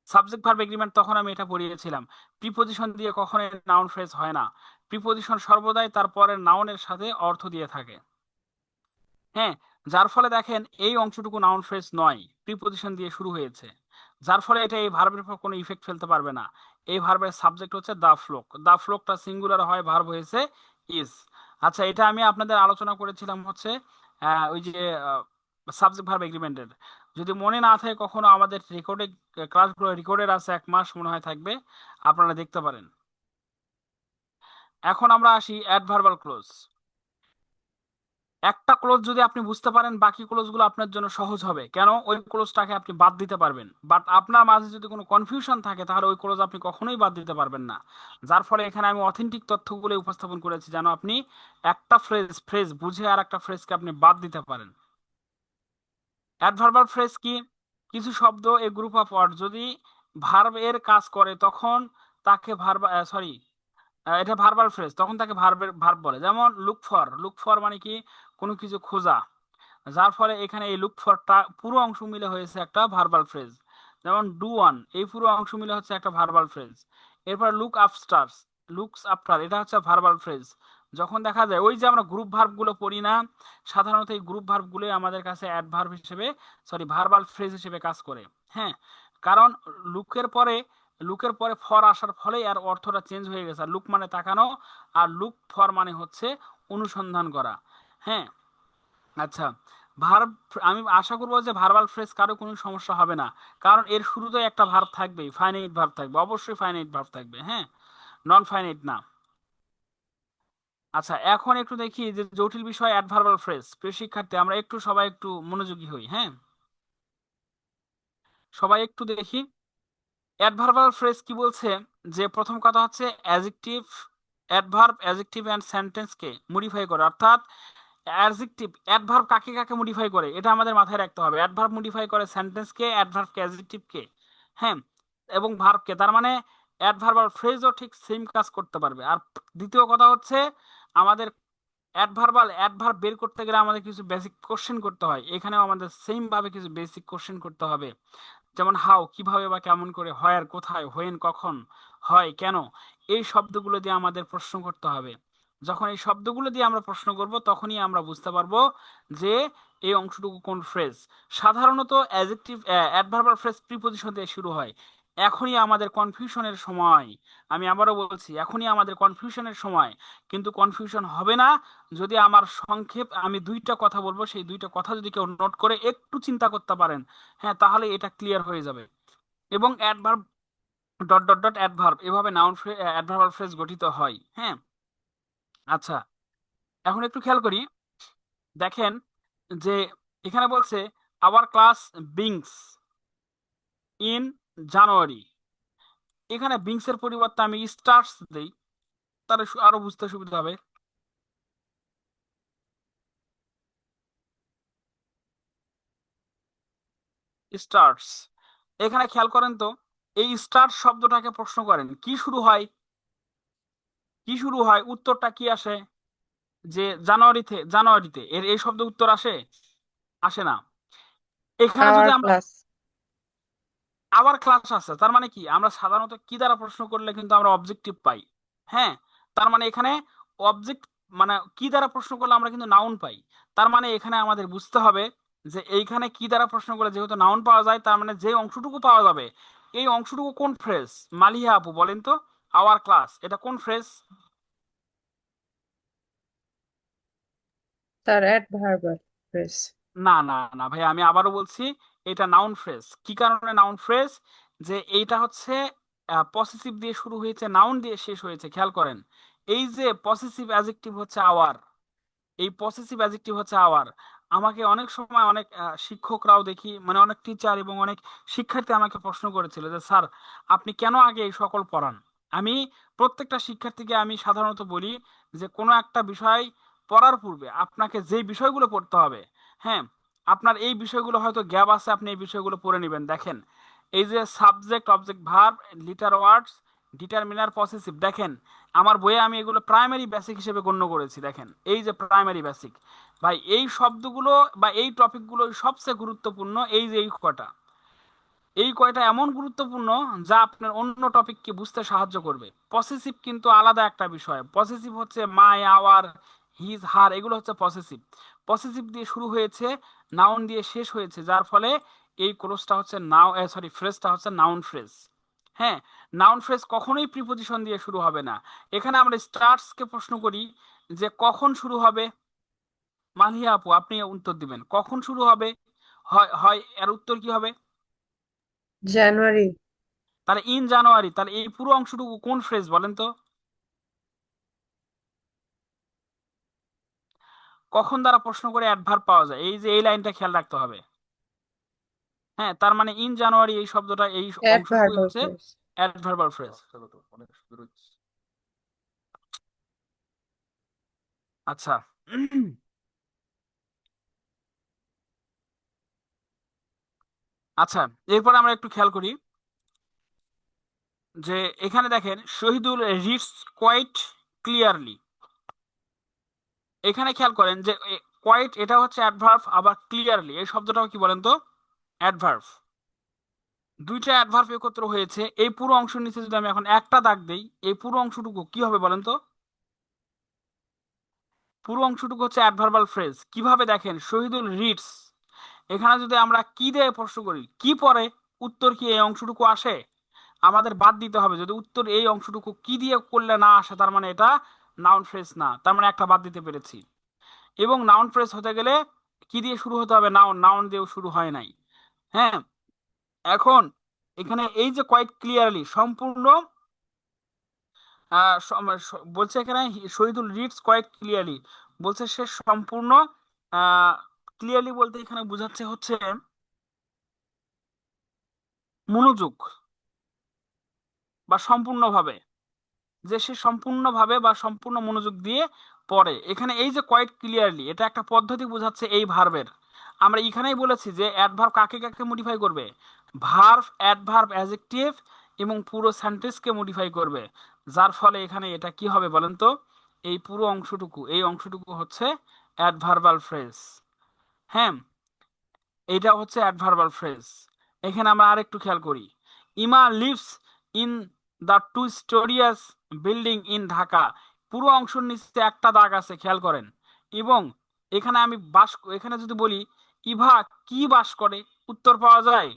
সাবজেক্ট ভার্ব এগ্রিমেন্ট, তখন আমি এটা পড়িয়েছিলাম প্রিপজিশন দিয়ে কখনোই নাউন ফ্রেজ হয় না, প্রিপজিশন সর্বদাই তার পরের নাউনের সাথে অর্থ দিয়ে থাকে। হ্যাঁ, যার ফলে দেখেন এই অংশটুকু নাউন ফ্রেজ নয়, প্রিপজিশন দিয়ে শুরু হয়েছে, যার ফলে এটা এই ভার্বের উপর কোনো ইফেক্ট ফেলতে পারবে না। এই ভার্বের সাবজেক্ট হচ্ছে দা ফ্লোক, দা ফ্লোকটা সিঙ্গুলার হয়, ভার্ব হয়েছে ইজ। আচ্ছা, এটা আমি আপনাদের আলোচনা করেছিলাম হচ্ছে ওই যে সাবজেক্ট ভার্ব এগ্রিমেন্টের, যদি মনে না থাকে কখনো আমাদের রেকর্ডে, ক্লাসগুলো রেকর্ডের আছে, 1 মাস মনে হয় থাকবে, আপনারা দেখতে পারেন। এখন আমরা আসি অ্যাডভার্বাল ক্লোজ। একটা ক্লোজ যদি আপনি বুঝতে পারেন বাকি ক্লোজগুলো আপনার জন্য সহজ হবে, কেন ওই ক্লোজটাকে আপনি বাদ দিতে পারবেন। বাট আপনার মাঝে যদি কোনো কনফিউশন থাকে তাহলে ওই ক্লোজ আপনি কখনোই বাদ দিতে পারবেন না। যার ফলে এখানে আমি অথেন্টিক তথ্যগুলো উপস্থাপন করেছি যেন আপনি একটা ফ্রেজ ফ্রেজ বুঝে আর একটা ফ্রেজকে আপনি বাদ দিতে পারেন। অ্যাডভার্বাল ফ্রেজ কি? কিছু শব্দ এ গ্রুপ অফ ওয়ার্ড যদি ভার্ব এর কাজ করে তখন তাকে ভার্ব, সরি, এটা ভার্বাল ফ্রেজ, তখন তাকে ভার্ব বলে। যেমন লুক ফর, লুক ফর মানে কি? কোনো কিছু খোঁজা। যার ফলে এখানে এই লুক ফরটা পুরো অংশ মিলে হয়েছে একটা ভার্বাল ফ্রেজ। যেমন ডু ওয়ান, এই পুরো অংশ মিলে হচ্ছে একটা ভার্বাল ফ্রেজ। এরপর লুক আফটার, লুকস আফটার, এটা হচ্ছে ভার্বাল ফ্রেজ। যখন দেখা যায় ওই যে আমরা গ্রুপ ভার্ব গুলো পড়ি না, সাধারণত এই গ্রুপ ভার্ব গুলো আমাদের কাছে অ্যাডভার্ব হিসেবে, সরি, ভার্বাল ফ্রেজ হিসেবে কাজ করে। হ্যাঁ, কারণ লুকের পরে লুকের পরে ফর আসার ফলে আর অর্থটা চেঞ্জ হয়ে গেছে। লুক মানে তাকানো, আর লুক ফর মানে হচ্ছে অনুসন্ধান করা। হ্যাঁ, আচ্ছা, ভার্ব, আমি আশা করবো যে ভার্বাল ফ্রেজ কারো কোনো সমস্যা হবে না, কারণ এর শুরুতে একটা ভার্ব থাকবেই, ফাইনাইট ভার্ব থাকবে, অবশ্যই ফাইনাইট ভার্ব থাকবে, হ্যাঁ, নন ফাইনাইট না। আচ্ছা, এখন একটু দেখি যে জটিল বিষয় অ্যাডভার্বাল ফ্রেজ। প্রিয় শিক্ষার্থী, আমরা একটু সবাই একটু মনোযোগী হই, হ্যাঁ, সবাই একটু দেখি অ্যাডভার্বাল ফ্রেজ কি বলছে। যে প্রথম কথা হচ্ছে অ্যাডজেক্টিভ, অ্যাডভার্ব অ্যাডজেক্টিভ এন্ড সেন্টেন্সকে মডিফাই করে, অর্থাৎ অ্যাডজেক্টিভ অ্যাডভার্ব কাকে কাকে মডিফাই করে এটা আমাদের মাথায় রাখতে হবে। অ্যাডভার্ব মডিফাই করে সেন্টেন্সকে, অ্যাডভার্বকে অ্যাডজেক্টিভকে, হ্যাঁ, এবং ভার্বকে। তার মানে অ্যাডভার্বাল ফ্রেজও ঠিক সেম কাজ করতে পারবে। আর দ্বিতীয় কথা হচ্ছে আমাদের অ্যাডভার্ব বের করতে গেলে আমাদের কিছু বেসিক কোশ্চেন করতে হয়, এখানেও আমাদের সেম ভাবে কিছু বেসিক কোশ্চেন করতে হবে। যেমন হাউ, কিভাবে বা কেমন করে, হোয়ার কোথায়, হোয়েন কখন, হয় কেন, এই শব্দগুলো দিয়ে আমাদের প্রশ্ন করতে হবে। যখন এই শব্দগুলো দিয়ে আমরা প্রশ্ন করব তখনই আমরা বুঝতে পারবো যে এই অংশটুকু কোন ফ্রেজ। সাধারণত অ্যাডজেক্টিভ অ্যাডভার্বাল ফ্রেজ প্রিপজিশন দিয়ে শুরু হয়। এখনই আমাদের কনফিউশনের সময়, আমি আবারও বলছি, এখনই আমাদের কনফিউশনের সময়। কিন্তু কনফিউশন হবে না যদি আমার সংক্ষেপ, আমি দুইটা কথা বলবো, সেই দুইটা কথা যদি কেউ নোট করে একটু চিন্তা করতে পারেন, হ্যাঁ, তাহলে এটা ক্লিয়ার হয়ে যাবে। এবং adverb dot dot dot adverb, এভাবে নাউন অ্যাডভার্বাল ফ্রেজ গঠিত হয়, হ্যাঁ। আচ্ছা, এখন একটু খেয়াল করি, দেখেন যে এখানে বলছে our class beings in January. এখানে বিংস এর পরিবর্তে আমি স্টার্স দেই, তাহলে আরো বুঝতে সুবিধা হবে। স্টার্স, এখানে খেয়াল করেন তো, এই স্টার্ট শব্দটাকে প্রশ্ন করেন কি শুরু হয়, কি শুরু হয়, উত্তরটা কি আসে? যে জানুয়ারিতে, জানুয়ারিতে এর এই শব্দ উত্তর আসে? আসে না। এখানে যদি আওয়ার আমরা ক্লাস। আবার ক্লাস আছে, তার মানে কি আমরা সাধারণত কি দ্বারা প্রশ্ন করলে কিন্তু আমরা অবজেক্টিভ পাই, হ্যাঁ, তার মানে এখানে অবজেক্ট, মানে কি দ্বারা প্রশ্ন করলে আমরা কিন্তু নাউন পাই। তার মানে এখানে আমাদের বুঝতে হবে যে এইখানে কি দ্বারা প্রশ্ন করলে যেহেতু নাউন পাওয়া যায়, তার মানে যে অংশটুকু পাওয়া যাবে এই অংশটুকু কোন ফ্রেজ? মালিহা আপু বলেন তো, আওয়ার ক্লাস এটা কোন ফ্রেজ? Sir adverbial phrase. না না না ভাই, আমি আবারও বলছি, এটা নাউন ফ্রেজ। কি কারণে নাউন ফ্রেজ? যে এইটা হচ্ছে পসেসিভ দিয়ে শুরু হয়েছে, নাউন দিয়ে শেষ হয়েছে, খেয়াল করেন। এই যে পসেসিভ অ্যাডজেক্টিভ হচ্ছে আওয়ার, এই পসেসিভ অ্যাডজেক্টিভ হচ্ছে আওয়ার। আমাকে অনেক সময় অনেক শিক্ষকরাও দেখি, মানে অনেক টিচার এবং অনেক শিক্ষার্থী আমাকে প্রশ্ন করেছিল যে স্যার আপনি কেন আগে এই সকল পড়ান। আমি প্রত্যেকটা শিক্ষার্থীকে আমি সাধারণত বলি যে কোনো একটা বিষয় পড়ার পূর্বে আপনাকে যে বিষয়গুলো পড়তে হবে, হ্যাঁ, আপনার এই বিষয়গুলো হয়তো গ্যাপ আছে, আপনি এই বিষয়গুলো পড়ে নেবেন। দেখেন এই যে সাবজেক্ট অবজেক্ট ভার্ব লিটার ওয়ার্ডস ডিটারমিনার পসেসিভ, দেখেন আমার বইয়ে আমি এগুলো প্রাইমারি বেসিক হিসেবে গণ্য করেছি। দেখেন এই যে প্রাইমারি বেসিক, ভাই এই শব্দগুলো বা এই টপিকগুলো সবচেয়ে গুরুত্বপূর্ণ। এই যে এই কটা, এই কয়টা এমন গুরুত্বপূর্ণ যা আপনার অন্য টপিককে বুঝতে সাহায্য করবে। পসেসিভ কিন্তু আলাদা একটা বিষয়। পসেসিভ হচ্ছে মাই, আওয়ার, হিজ, হার, এগুলো হচ্ছে পসেসিভ। পসেসিভ দিয়ে শুরু হয়েছে, নাউন দিয়ে শেষ হয়েছে, যার ফলে এই ক্লোজটা হচ্ছে নাও, সরি, ফ্রেজটা হচ্ছে নাউন ফ্রেজ। হ্যাঁ, নাউন ফ্রেজ কখনোই প্রিপজিশন দিয়ে শুরু হবে না। এখানে আমরা স্টার্টস কে প্রশ্ন করি যে কখন শুরু হবে। মালিয়া আপু আপনি উত্তর দিবেন কখন শুরু হবে, হয় হয় এর উত্তর কি হবে? জানুয়ারি। তাহলে ইন জানুয়ারি, তাহলে এই পুরো অংশটুকু কোন ফ্রেজ বলেন তো? কখন দ্বারা প্রশ্ন করে অ্যাডভার্ব পাওয়া যায়, এই যে এই লাইনটা খেয়াল রাখতে হবে। হ্যাঁ, তার মানে ইন জানুয়ারি এই শব্দটা এই অংশটুকুই Adverbial হচ্ছে phrase. Adverbial phrase. আচ্ছা। আচ্ছা, এরপর আমরা একটু খেয়াল করি যে এখানে দেখেন শহীদুল রিডস কোয়াইট ক্লিয়ারলি। এখানে খেয়াল করেন যে কোয়াইট এটা হচ্ছে অ্যাডভার্ব, আবার ক্লিয়ারলি এই শব্দটাও কি বলেন তো, অ্যাডভার্ব। দুইটা অ্যাডভার্ব একত্র হয়েছে। এই পুরো অংশের নিচে যদি আমি এখন একটা দাগ দেই, এই পুরো অংশটুকু কি হবে বলেন তো? পুরো অংশটুকু হচ্ছে অ্যাডভার্বাল ফ্রেজ। কিভাবে দেখেন, শহীদুল রিডস, এখানে যদি আমরা কি দিয়ে প্রশ্ন করি, কি পরে, উত্তর কি এই অংশটুকু আসে? আমাদের বাদ দিতে হবে। যদি উত্তর এই অংশটুকু কি দিয়ে করলে না আসে, তার মানে এটা নাউন ফ্রেজ না, তার মানে একটা বাদ দিতে পেরেছি। এবং নাউন ফ্রেজ হতে গেলে কি দিয়ে শুরু হতে হবে? নাউন। নাউন দিয়েও শুরু হয় নাই। হ্যাঁ, এখন এখানে এই যে কোয়াইট ক্লিয়ারলি সম্পূর্ণ বলছে এখানে শহীদুল রিডস কোয়াইট ক্লিয়ারলি, বলছে সে সম্পূর্ণ ক্লিয়ারলি বলতে এখানে বোঝাচ্ছে হচ্ছে মনোযোগ বা সম্পূর্ণভাবে, যে সে সম্পূর্ণভাবে বা সম্পূর্ণ মনোযোগ দিয়ে পড়ে। এখানে এই যে কোয়াইট ক্লিয়ারলি, এটা একটা পদ্ধতি বোঝাচ্ছে এই ভার্বের। আমরা এখানেই বলেছি যে অ্যাডভার্ব কাকে কাকে মডিফাই করবে, ভার্ব, অ্যাডভার্ব, অ্যাডজেক্টিভ এবং পুরো সেন্টেন্সকে মডিফাই করবে। যার ফলে এখানে এটা কি হবে বলেন তো, এই পুরো অংশটুকু, এই অংশটুকু হচ্ছে অ্যাডভার্বাল ফ্রেজ। হ্যাঁ, এটা হচ্ছে অ্যাডভার্বাল ফ্রেজ। এখানে আমরা আরেকটু খেয়াল করি, Emma lives in the two storeyed building in Dhaka. পুরো অংশের নিচে একটা দাগ আছে, খেয়াল করেন। এবং এখানে আমি এখানে যদি বলি ইভা কি বাস করে, উত্তর পাওয়া যায়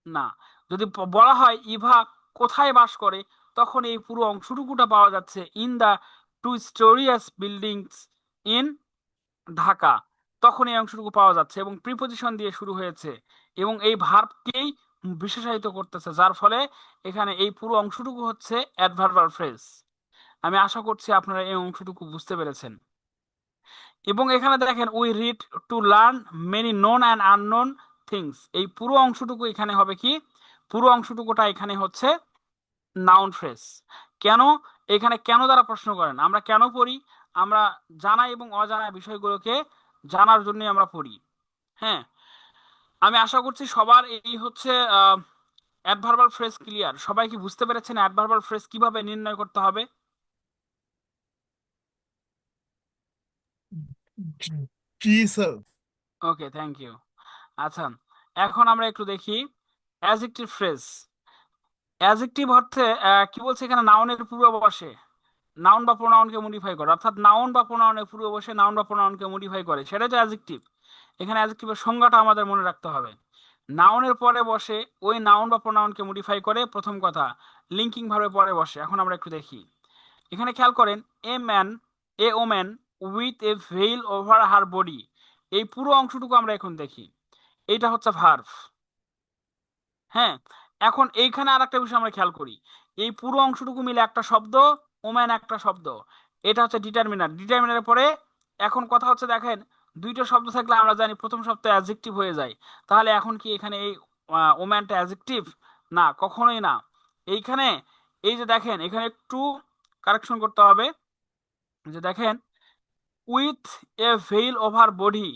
না। যদি বলা হয় ইভা কোথায় বাস করে, তখন এই পুরো অংশটুকুটা পাওয়া যাচ্ছে in the two storeyed buildings in Dhaka, তখন এই অংশটুকু পাওয়া যাচ্ছে এবং প্রিপজিশন দিয়ে শুরু হয়েছে এবং এই ভার্বকেই বিশেষায়িত করতেছে, যার ফলে এখানে এই পুরো অংশটুকু হচ্ছে অ্যাডভার্বাল ফ্রেজ। আমি আশা করছি আপনারা এই অংশটুকু বুঝতে পেরেছেন। এবং এখানে দেখেন we read to learn many known and unknown things, এই পুরো অংশটুকু এখানে হবে কি, পুরো অংশটুকুটা এখানে হচ্ছে নাউন ফ্রেজ। কেন? এখানে কেন দ্বারা প্রশ্ন করেন, আমরা কেন পড়ি? আমরা জানা এবং অজানা বিষয়গুলোকে জানার জন্যই আমরা পড়ি। হ্যাঁ, আমি আশা করছি সবার এই হচ্ছে অ্যাডভার্বাল ফ্রেজ ক্লিয়ার। সবাই কি বুঝতে পেরেছেন অ্যাডভার্বাল ফ্রেজ কিভাবে নির্ণয় করতে হবে? জি স্যার। Okay, thank you. আচ্ছা, এখন আমরা একটু দেখি অ্যাডজেক্টিভ ফ্রেজ। অ্যাডজেক্টিভ অর্থে কি বলছে এখানে, নাউনের পূর্বে বসে নাউন বা প্রোনাউনকে মডিফাই করে, অর্থাৎ নাউন বা প্রোনাউনের পূর্বে বসে নাউন বা প্রোনাউনকে মডিফাই করে, সেটাই তো অ্যাডজেক্টিভ। এখানে অ্যাডজেক্টিভের সংজ্ঞাটা আমাদের মনে রাখতে হবে। নাউনের পরে বসে ওই নাউন বা প্রোনাউনকে মডিফাই করে, প্রথম কথা। লিঙ্কিং ভাবে পরে বসে। এখন আমরা একটু দেখি, এখানে খেয়াল করেন, a man, a woman with a veil over her body, এই পুরো অংশটুকু আমরা এখন দেখি, এইটা হচ্ছে ভার্ব। হ্যাঁ, এখন এইখানে আর একটা বিষয় আমরা খেয়াল করি, এই পুরো অংশটুকু মিলে একটা শব্দ, ওম্যান একটা শব্দ, এটা হচ্ছে ডিটারমিনার। ডিটারমিনারের পরে এখন কথা হচ্ছে দেখেন, দুইটা শব্দ থাকলে আমরা জানি প্রথম শব্দ অ্যাডজেক্টিভ হয়ে যায়। তাহলে এখন কি এখানে এই ওম্যানটা অ্যাডজেক্টিভ? না, কখনোই না। এইখানে এই যে দেখেন, এখানে একটু কারেকশন করতে হবে, যে দেখেন with a veil over body,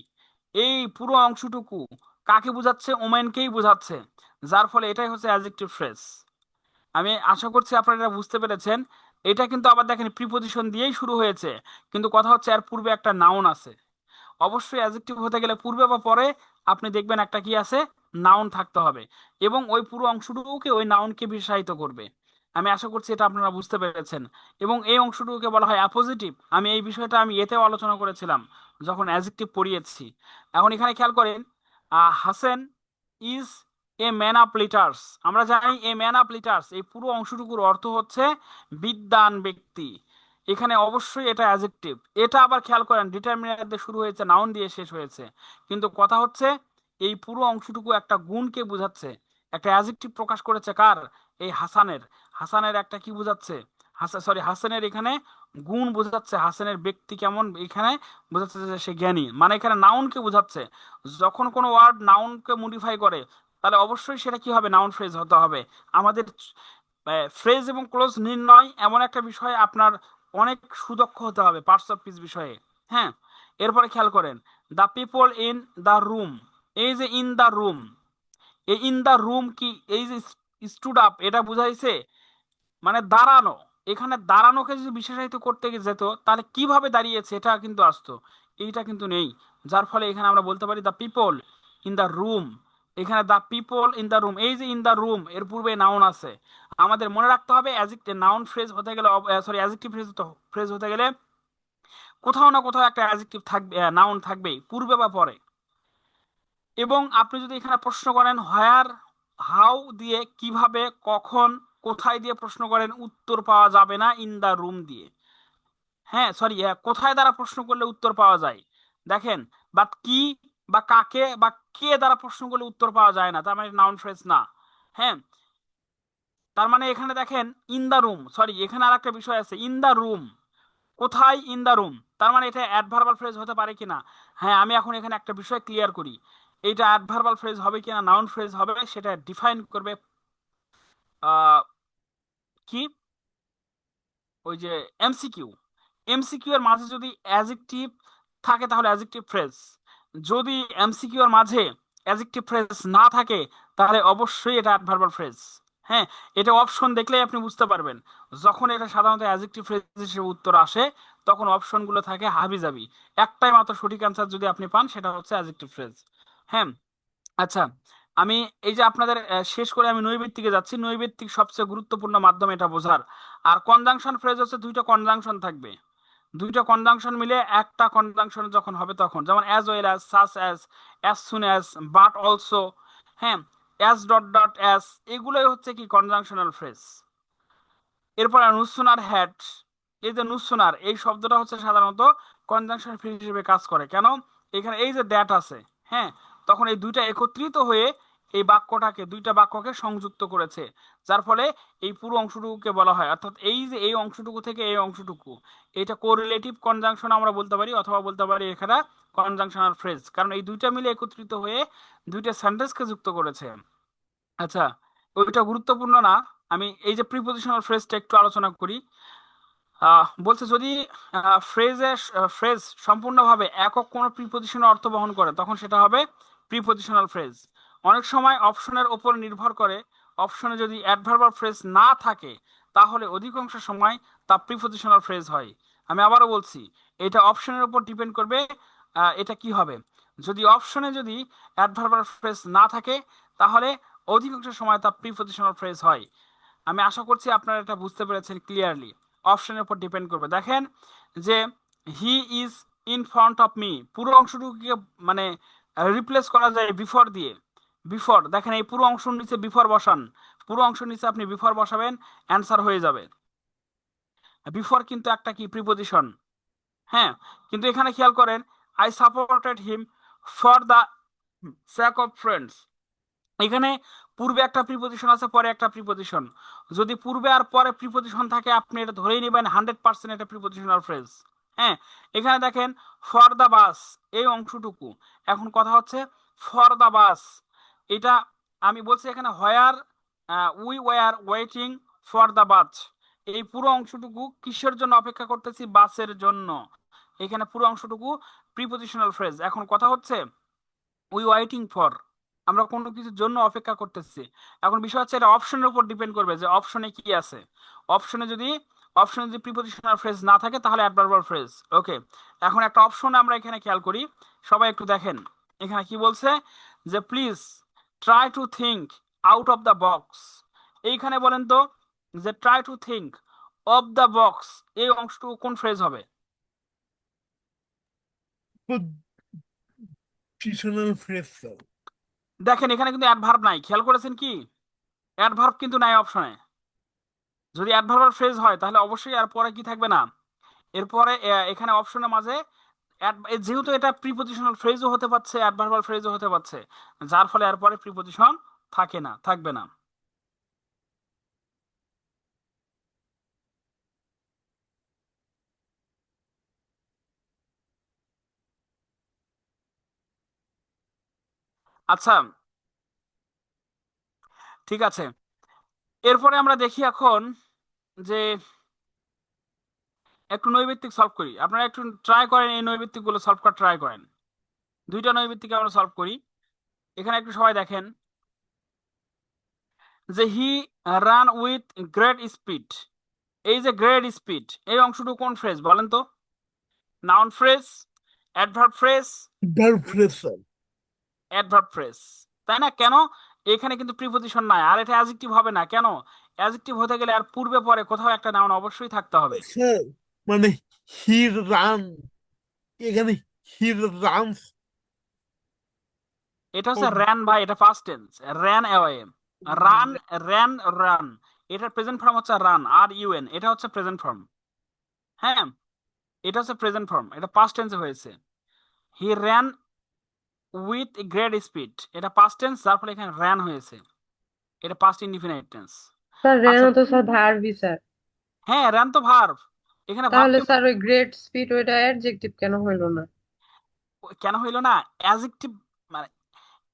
এই পুরো অংশটুকু কাকে বোঝাচ্ছে? ওম্যানকেই বোঝাচ্ছে, যার ফলে এটাই হচ্ছে অ্যাডজেক্টিভ ফ্রেজ। আমি আশা করছি আপনারা এটা বুঝতে পেরেছেন। এটা কিন্তু আবার দেখেন প্রিপজিশন দিয়েই শুরু হয়েছে, কিন্তু কথা হচ্ছে এর পূর্বে একটা নাউন আছে। অবশ্যই অ্যাডজেক্টিভ হতে গেলে পূর্বে বা পরে আপনি দেখবেন একটা কি আছে, নাউন থাকতে হবে, এবং ওই পুরো অংশটুকুকে ওই নাউনকে বিশেষায়িত করবে। আমি আশা করছি এটা আপনারা বুঝতে পেরেছেন। এবং এই অংশটুকুকে বলা হয় অ্যাপোজিটিভ। আমি এই বিষয়টা আমি এতেও আলোচনা করেছিলাম যখন অ্যাডজেক্টিভ পড়িয়েছি। এখন এখানে খেয়াল করেন, হাসেন is a man of litres, আমরা জানি এ ম্যান অফ লিটার্স এই পুরো অংশটুকুর অর্থ হচ্ছে বিদ্বান ব্যক্তি। এখানে অবশ্যই এটা অ্যাডজেক্টিভ। এটা আবার খেয়াল করেন ডিটারমিনার দিয়ে শুরু হয়েছে, নাউন দিয়ে শেষ হয়েছে, কিন্তু কথা হচ্ছে এই পুরো অংশটুকু একটা গুণকে বোঝাচ্ছে। একটা অ্যাডজেক্টিভ প্রকাশ করেছে কার? এই হাসানের। হাসানের একটা কি বোঝাচ্ছে, সরি, হাসানের এখানে গুণ বোঝাচ্ছে, হাসানের ব্যক্তি কেমন এখানে বোঝাচ্ছে যে সে জ্ঞানী, মানে এখানে নাউনকে বোঝাচ্ছে। যখন কোনো ওয়ার্ড নাউনকে মডিফাই করে তাহলে অবশ্যই সেটা কি হবে, নাউন ফ্রেজ হতে হবে। আমাদের ফ্রেজ এবং ক্লোজ নির্ণয় এমন একটা বিষয়, আপনার অনেক সুদক্ষ হতে হবে পার্টস অফ স্পিচ বিষয়ে। হ্যাঁ, এরপরে খেয়াল করেন, the people in the room, এই যে ইন দ্য রুম, এই ইন দ্য রুম কি, এই যে স্টুড আপ এটা বুঝাইছে মানে দাঁড়ানো। এখানে দাঁড়ানোকে যদি বিশেষায়িত করতে যেত তাহলে কিভাবে দাঁড়িয়েছে এটা কিন্তু আসতো, এইটা কিন্তু নেই। যার ফলে এখানে আমরা বলতে পারি the people in the room. এখানে the people in the room, এই যে ইন দ্য রুম এর পূর্বে নাউন আছে। আমাদের মনে রাখতে হবে অ্যাজেক্টিভ নাউন ফ্রেজ হতে গেলে, সরি অ্যাজেক্টিভ ফ্রেজ হতে গেলে কোথাও না কোথাও একটা অ্যাজেক্টিভ থাকবে, নাউন থাকবেই পূর্বে বা পরে। এবং আপনি যদি এখানে প্রশ্ন করেন হোয়ার, হাউ দিয়ে, কিভাবে, কখন, কোথায় দিয়ে প্রশ্ন করেন, উত্তর পাওয়া যাবে না ইন দা রুম দিয়ে। হ্যাঁ সরি, কোথায় দ্বারা প্রশ্ন করলে উত্তর পাওয়া যায় দেখেন, বাট কি বা কাকে বা কে দ্বারা প্রশ্ন করলে উত্তর পাওয়া যায় না, তার মানে নাউন ফ্রেজ না। হ্যাঁ, তার মানে এখানে দেখেন ইন দা রুম, সরি এখানে আর একটা বিষয় আছে, ইন দা রুম, কোথায় ইন দা রুম, তার মানে এটা অ্যাডভার্বাল ফ্রেজ হতে পারে কিনা। হ্যাঁ, আমি এখন এখানে একটা বিষয় ক্লিয়ার করি, এটা অ্যাডভার্বাল ফ্রেজ হবে কিনা নাউন ফ্রেজ হবে সেটা ডিফাইন করবে আহ, কি, ওই যে এমসিকিউ। এমসিকিউ এর মাঝে যদি অ্যাজেক্টিভ থাকে তাহলে অ্যাজেক্টিভ ফ্রেজ, যদি এমসিকিউ এর মাঝে অ্যাজেক্টিভ ফ্রেজ না থাকে তাহলে অবশ্যই এটা অ্যাডভার্বাল ফ্রেজ। হ্যাঁ, এটা অপশন দেখলেই আপনি বুঝতে পারবেন। যখন এটা সাধারণত অ্যাজেক্টিভ ফ্রেজ হিসেবে উত্তর আসে তখন অপশনগুলো থাকে হাবিজাবি, একটাই মাত্র সঠিক অ্যান্সার যদি আপনি পান সেটা হচ্ছে অ্যাজেক্টিভ ফ্রেজ। হ্যাঁ, আচ্ছা, আমি এই যে আপনাদের শেষ করে আমি নৈর্ব্যক্তিকে যাচ্ছি। নৈর্ব্যক্তিক সবচেয়ে গুরুত্বপূর্ণ মাধ্যম এটা বোঝার। আর কনজাংশন ফ্রেজ হচ্ছে দুইটা কনজাংশন থাকবে, দুইটা কনজাংশন মিলে একটা কনজাংশন যখন হবে তখন, যেমন as well as, such as soon as, but also, হ্যাঁ, অ্যাজ ডট ডট অ্যাজ, এগুলোই হচ্ছে কি কনজাংশনাল ফ্রেজ। এরপর নুসুনার হ্যাড, এই যে নুসুনার এই শব্দটা হচ্ছে সাধারণত কনজাংশন ফ্রেজ হিসেবে কাজ করে। কেন, এখানে এই যে দ্যাট আছে, হ্যাঁ, তখন এই দুইটা একত্রিত হয়ে এই বাক্যটাকে, দুইটা বাক্যকে সংযুক্ত করেছে, যার ফলে এই পুরো অংশটুকুকে বলা হয়, অর্থাৎ এই যে এই অংশটুকু থেকে এই অংশটুকু, এটা কোরিলেটিভ কনজাংশন আমরা বলতে পারি, অথবা বলতে পারি এখানে কনজাংশনাল ফ্রেজ, কারণ এই দুইটা মিলে একত্রিত হয়ে দুইটা সেন্টেন্সকে যুক্ত করেছে। আচ্ছা, ওইটা গুরুত্বপূর্ণ না, আমি এই যে প্রিপজিশনাল ফ্রেজটা একটু আলোচনা করি। বলছে যদি ফ্রেজ সম্পূর্ণভাবে একক কোনো প্রিপজিশনের অর্থ বহন করে তখন সেটা হবে প্রিপজিশনাল ফ্রেজ। অনেক সময় অপশনের ওপর নির্ভর করে, অপশনে যদি অ্যাডভার্বাল ফ্রেজ না থাকে তাহলে অধিকাংশ সময় তা প্রিপজিশনাল ফ্রেজ হয়। আমি আবারও বলছি, এটা অপশনের উপর ডিপেন্ড করবে। এটা কি হবে, যদি অপশনে যদি অ্যাডভার্বাল ফ্রেজ না থাকে তাহলে অধিকাংশ সময় তা প্রিপজিশনাল ফ্রেজ হয়। আমি আশা করছি আপনারা এটা বুঝতে পেরেছেন ক্লিয়ারলি। অপশনের উপর ডিপেন্ড করবে। দেখেন যে he is in front of me, পুরো অংশটুকুকে মানে রিপ্লেস করা যায় বিফোর দিয়ে। বিফোর, দেখেন এই পুরো অংশ নিচে বিফোর বসান, পুরো অংশ নিচে আপনি বিফোর বসাবেন, অ্যান্সার হয়ে যাবে। বিফোর কিন্তু একটা কি প্রিপজিশন। হ্যাঁ, কিন্তু এখানে খেয়াল করেন, I supported him for the sec of friends, এখানে পূর্বে একটা প্রিপজিশন আছে, পরে একটা প্রিপজিশন। যদি পূর্বে আর পরে প্রিপজিশন থাকে আপনি এটা ধরেই নেবেন 100% এটা প্রিপজিশনাল ফ্রেজ। হ্যাঁ, এখানে দেখেন ফর দা বাস, এই অংশটুকু, এখন কথা হচ্ছে ফর দা বাস, এটা আমি বলছি এখানে where we were waiting for the bus, এই পুরো অংশটুকু কিসের জন্য অপেক্ষা করতেছি, বাসের জন্য। এখানে পুরো অংশটুকু প্রিপজিশনাল ফ্রেজ। এখন কথা হচ্ছে উই ওয়েটিং ফর, আমরা কোনো কিছুর জন্য অপেক্ষা করতেছি। এখন বিষয় হচ্ছে এটা অপশনের উপর ডিপেন্ড করবে যে অপশনে কি আছে। অপশনে যদি প্রিপজিশনাল ফ্রেজ না থাকে তাহলে অ্যাডভার্বাল ফ্রেজ। ওকে, এখন একটা অপশন আমরা এখানে খেয়াল করি, সবাই একটু দেখেন এখানে কি বলছে, যে please try to think out of the box. এইখানে বলেন তো যে try to think of the box, এই অংশটুকু কোন ফ্রেজ হবে? Positional phrase. দেখেন এখানে কিন্তু অ্যাডভার্ব নাই, খেয়াল করেছেন কি, অ্যাডভার্ব কিন্তু নাই অপশনে। যদি অ্যাডভার্বাল ফ্রেজ হয় তাহলে অবশ্যই আর পরে কি থাকবে না, এরপরে এখানে অপশনের মাঝে যেহেতু এটা প্রিপজিশনাল ফ্রেজও হতে পারছে অ্যাডভার্বাল ফ্রেজও হতে পারছে, যার ফলে এরপরে প্রিপজিশন থাকে না, থাকবে না। আচ্ছা, ঠিক আছে। এরপরে আমরা দেখি এখন যে একটু নৈর্ব্যক্তিক সলভ করি। আপনারা একটু ট্রাই করেন, এই নৈর্ব্যক্তিক গুলো সলভ করা ট্রাই করেন। দুইটা নৈর্ব্যক্তিক আমরা সলভ করি। এখানে একটু সবাই দেখেন যে he ran with great speed. এই যে গ্রেট স্পিড, এই অংশটুকু কোন ফ্রেজ বলেন তো? Noun phrase, adverb phrase, verb phrase sir. Adverb phrase, তাই না? কেন? এখানে কিন্তু প্রিপজিশন নাই, আর এটা অ্যাডজেক্টিভ হবে না। কেন? অ্যাডজেক্টিভ হতে গেলে আর পূর্বে পরে কোথাও একটা নাউন অবশ্যই থাকতে হবে। স্যার মানে হি রান, এখানে হি রানস। এটা হচ্ছে র্যান ভাই, এটা past tense. Ran away, run, ran, run. এটার প্রেজেন্ট ফর্ম হচ্ছে রান, আর ইউএন, এটা হচ্ছে প্রেজেন্ট ফর্ম। হ্যাঁ, এটা হচ্ছে প্রেজেন্ট ফর্ম, এটা পাস্ট টেন্সে হয়েছে। হি র্যান উইথ গ্রেট স্পিড, এটা পাস্ট টেন্স, যার ফলে এখানে র্যান হয়েছে। এটা পাস্ট ইনডিফিনিট টেন্স। স্যার আচ্ছা, রেনো তো স্যার ভার্বই স্যার। হ্যাঁ র্যান তো ভার্ব। এখানে তাহলে ভার্বকে স্যার ওই গ্রেট স্পিড ওইটা অ্যাডজেক্টিভ কেন হইলো না? কেন হইলো না? অ্যাডজেক্টিভ মানে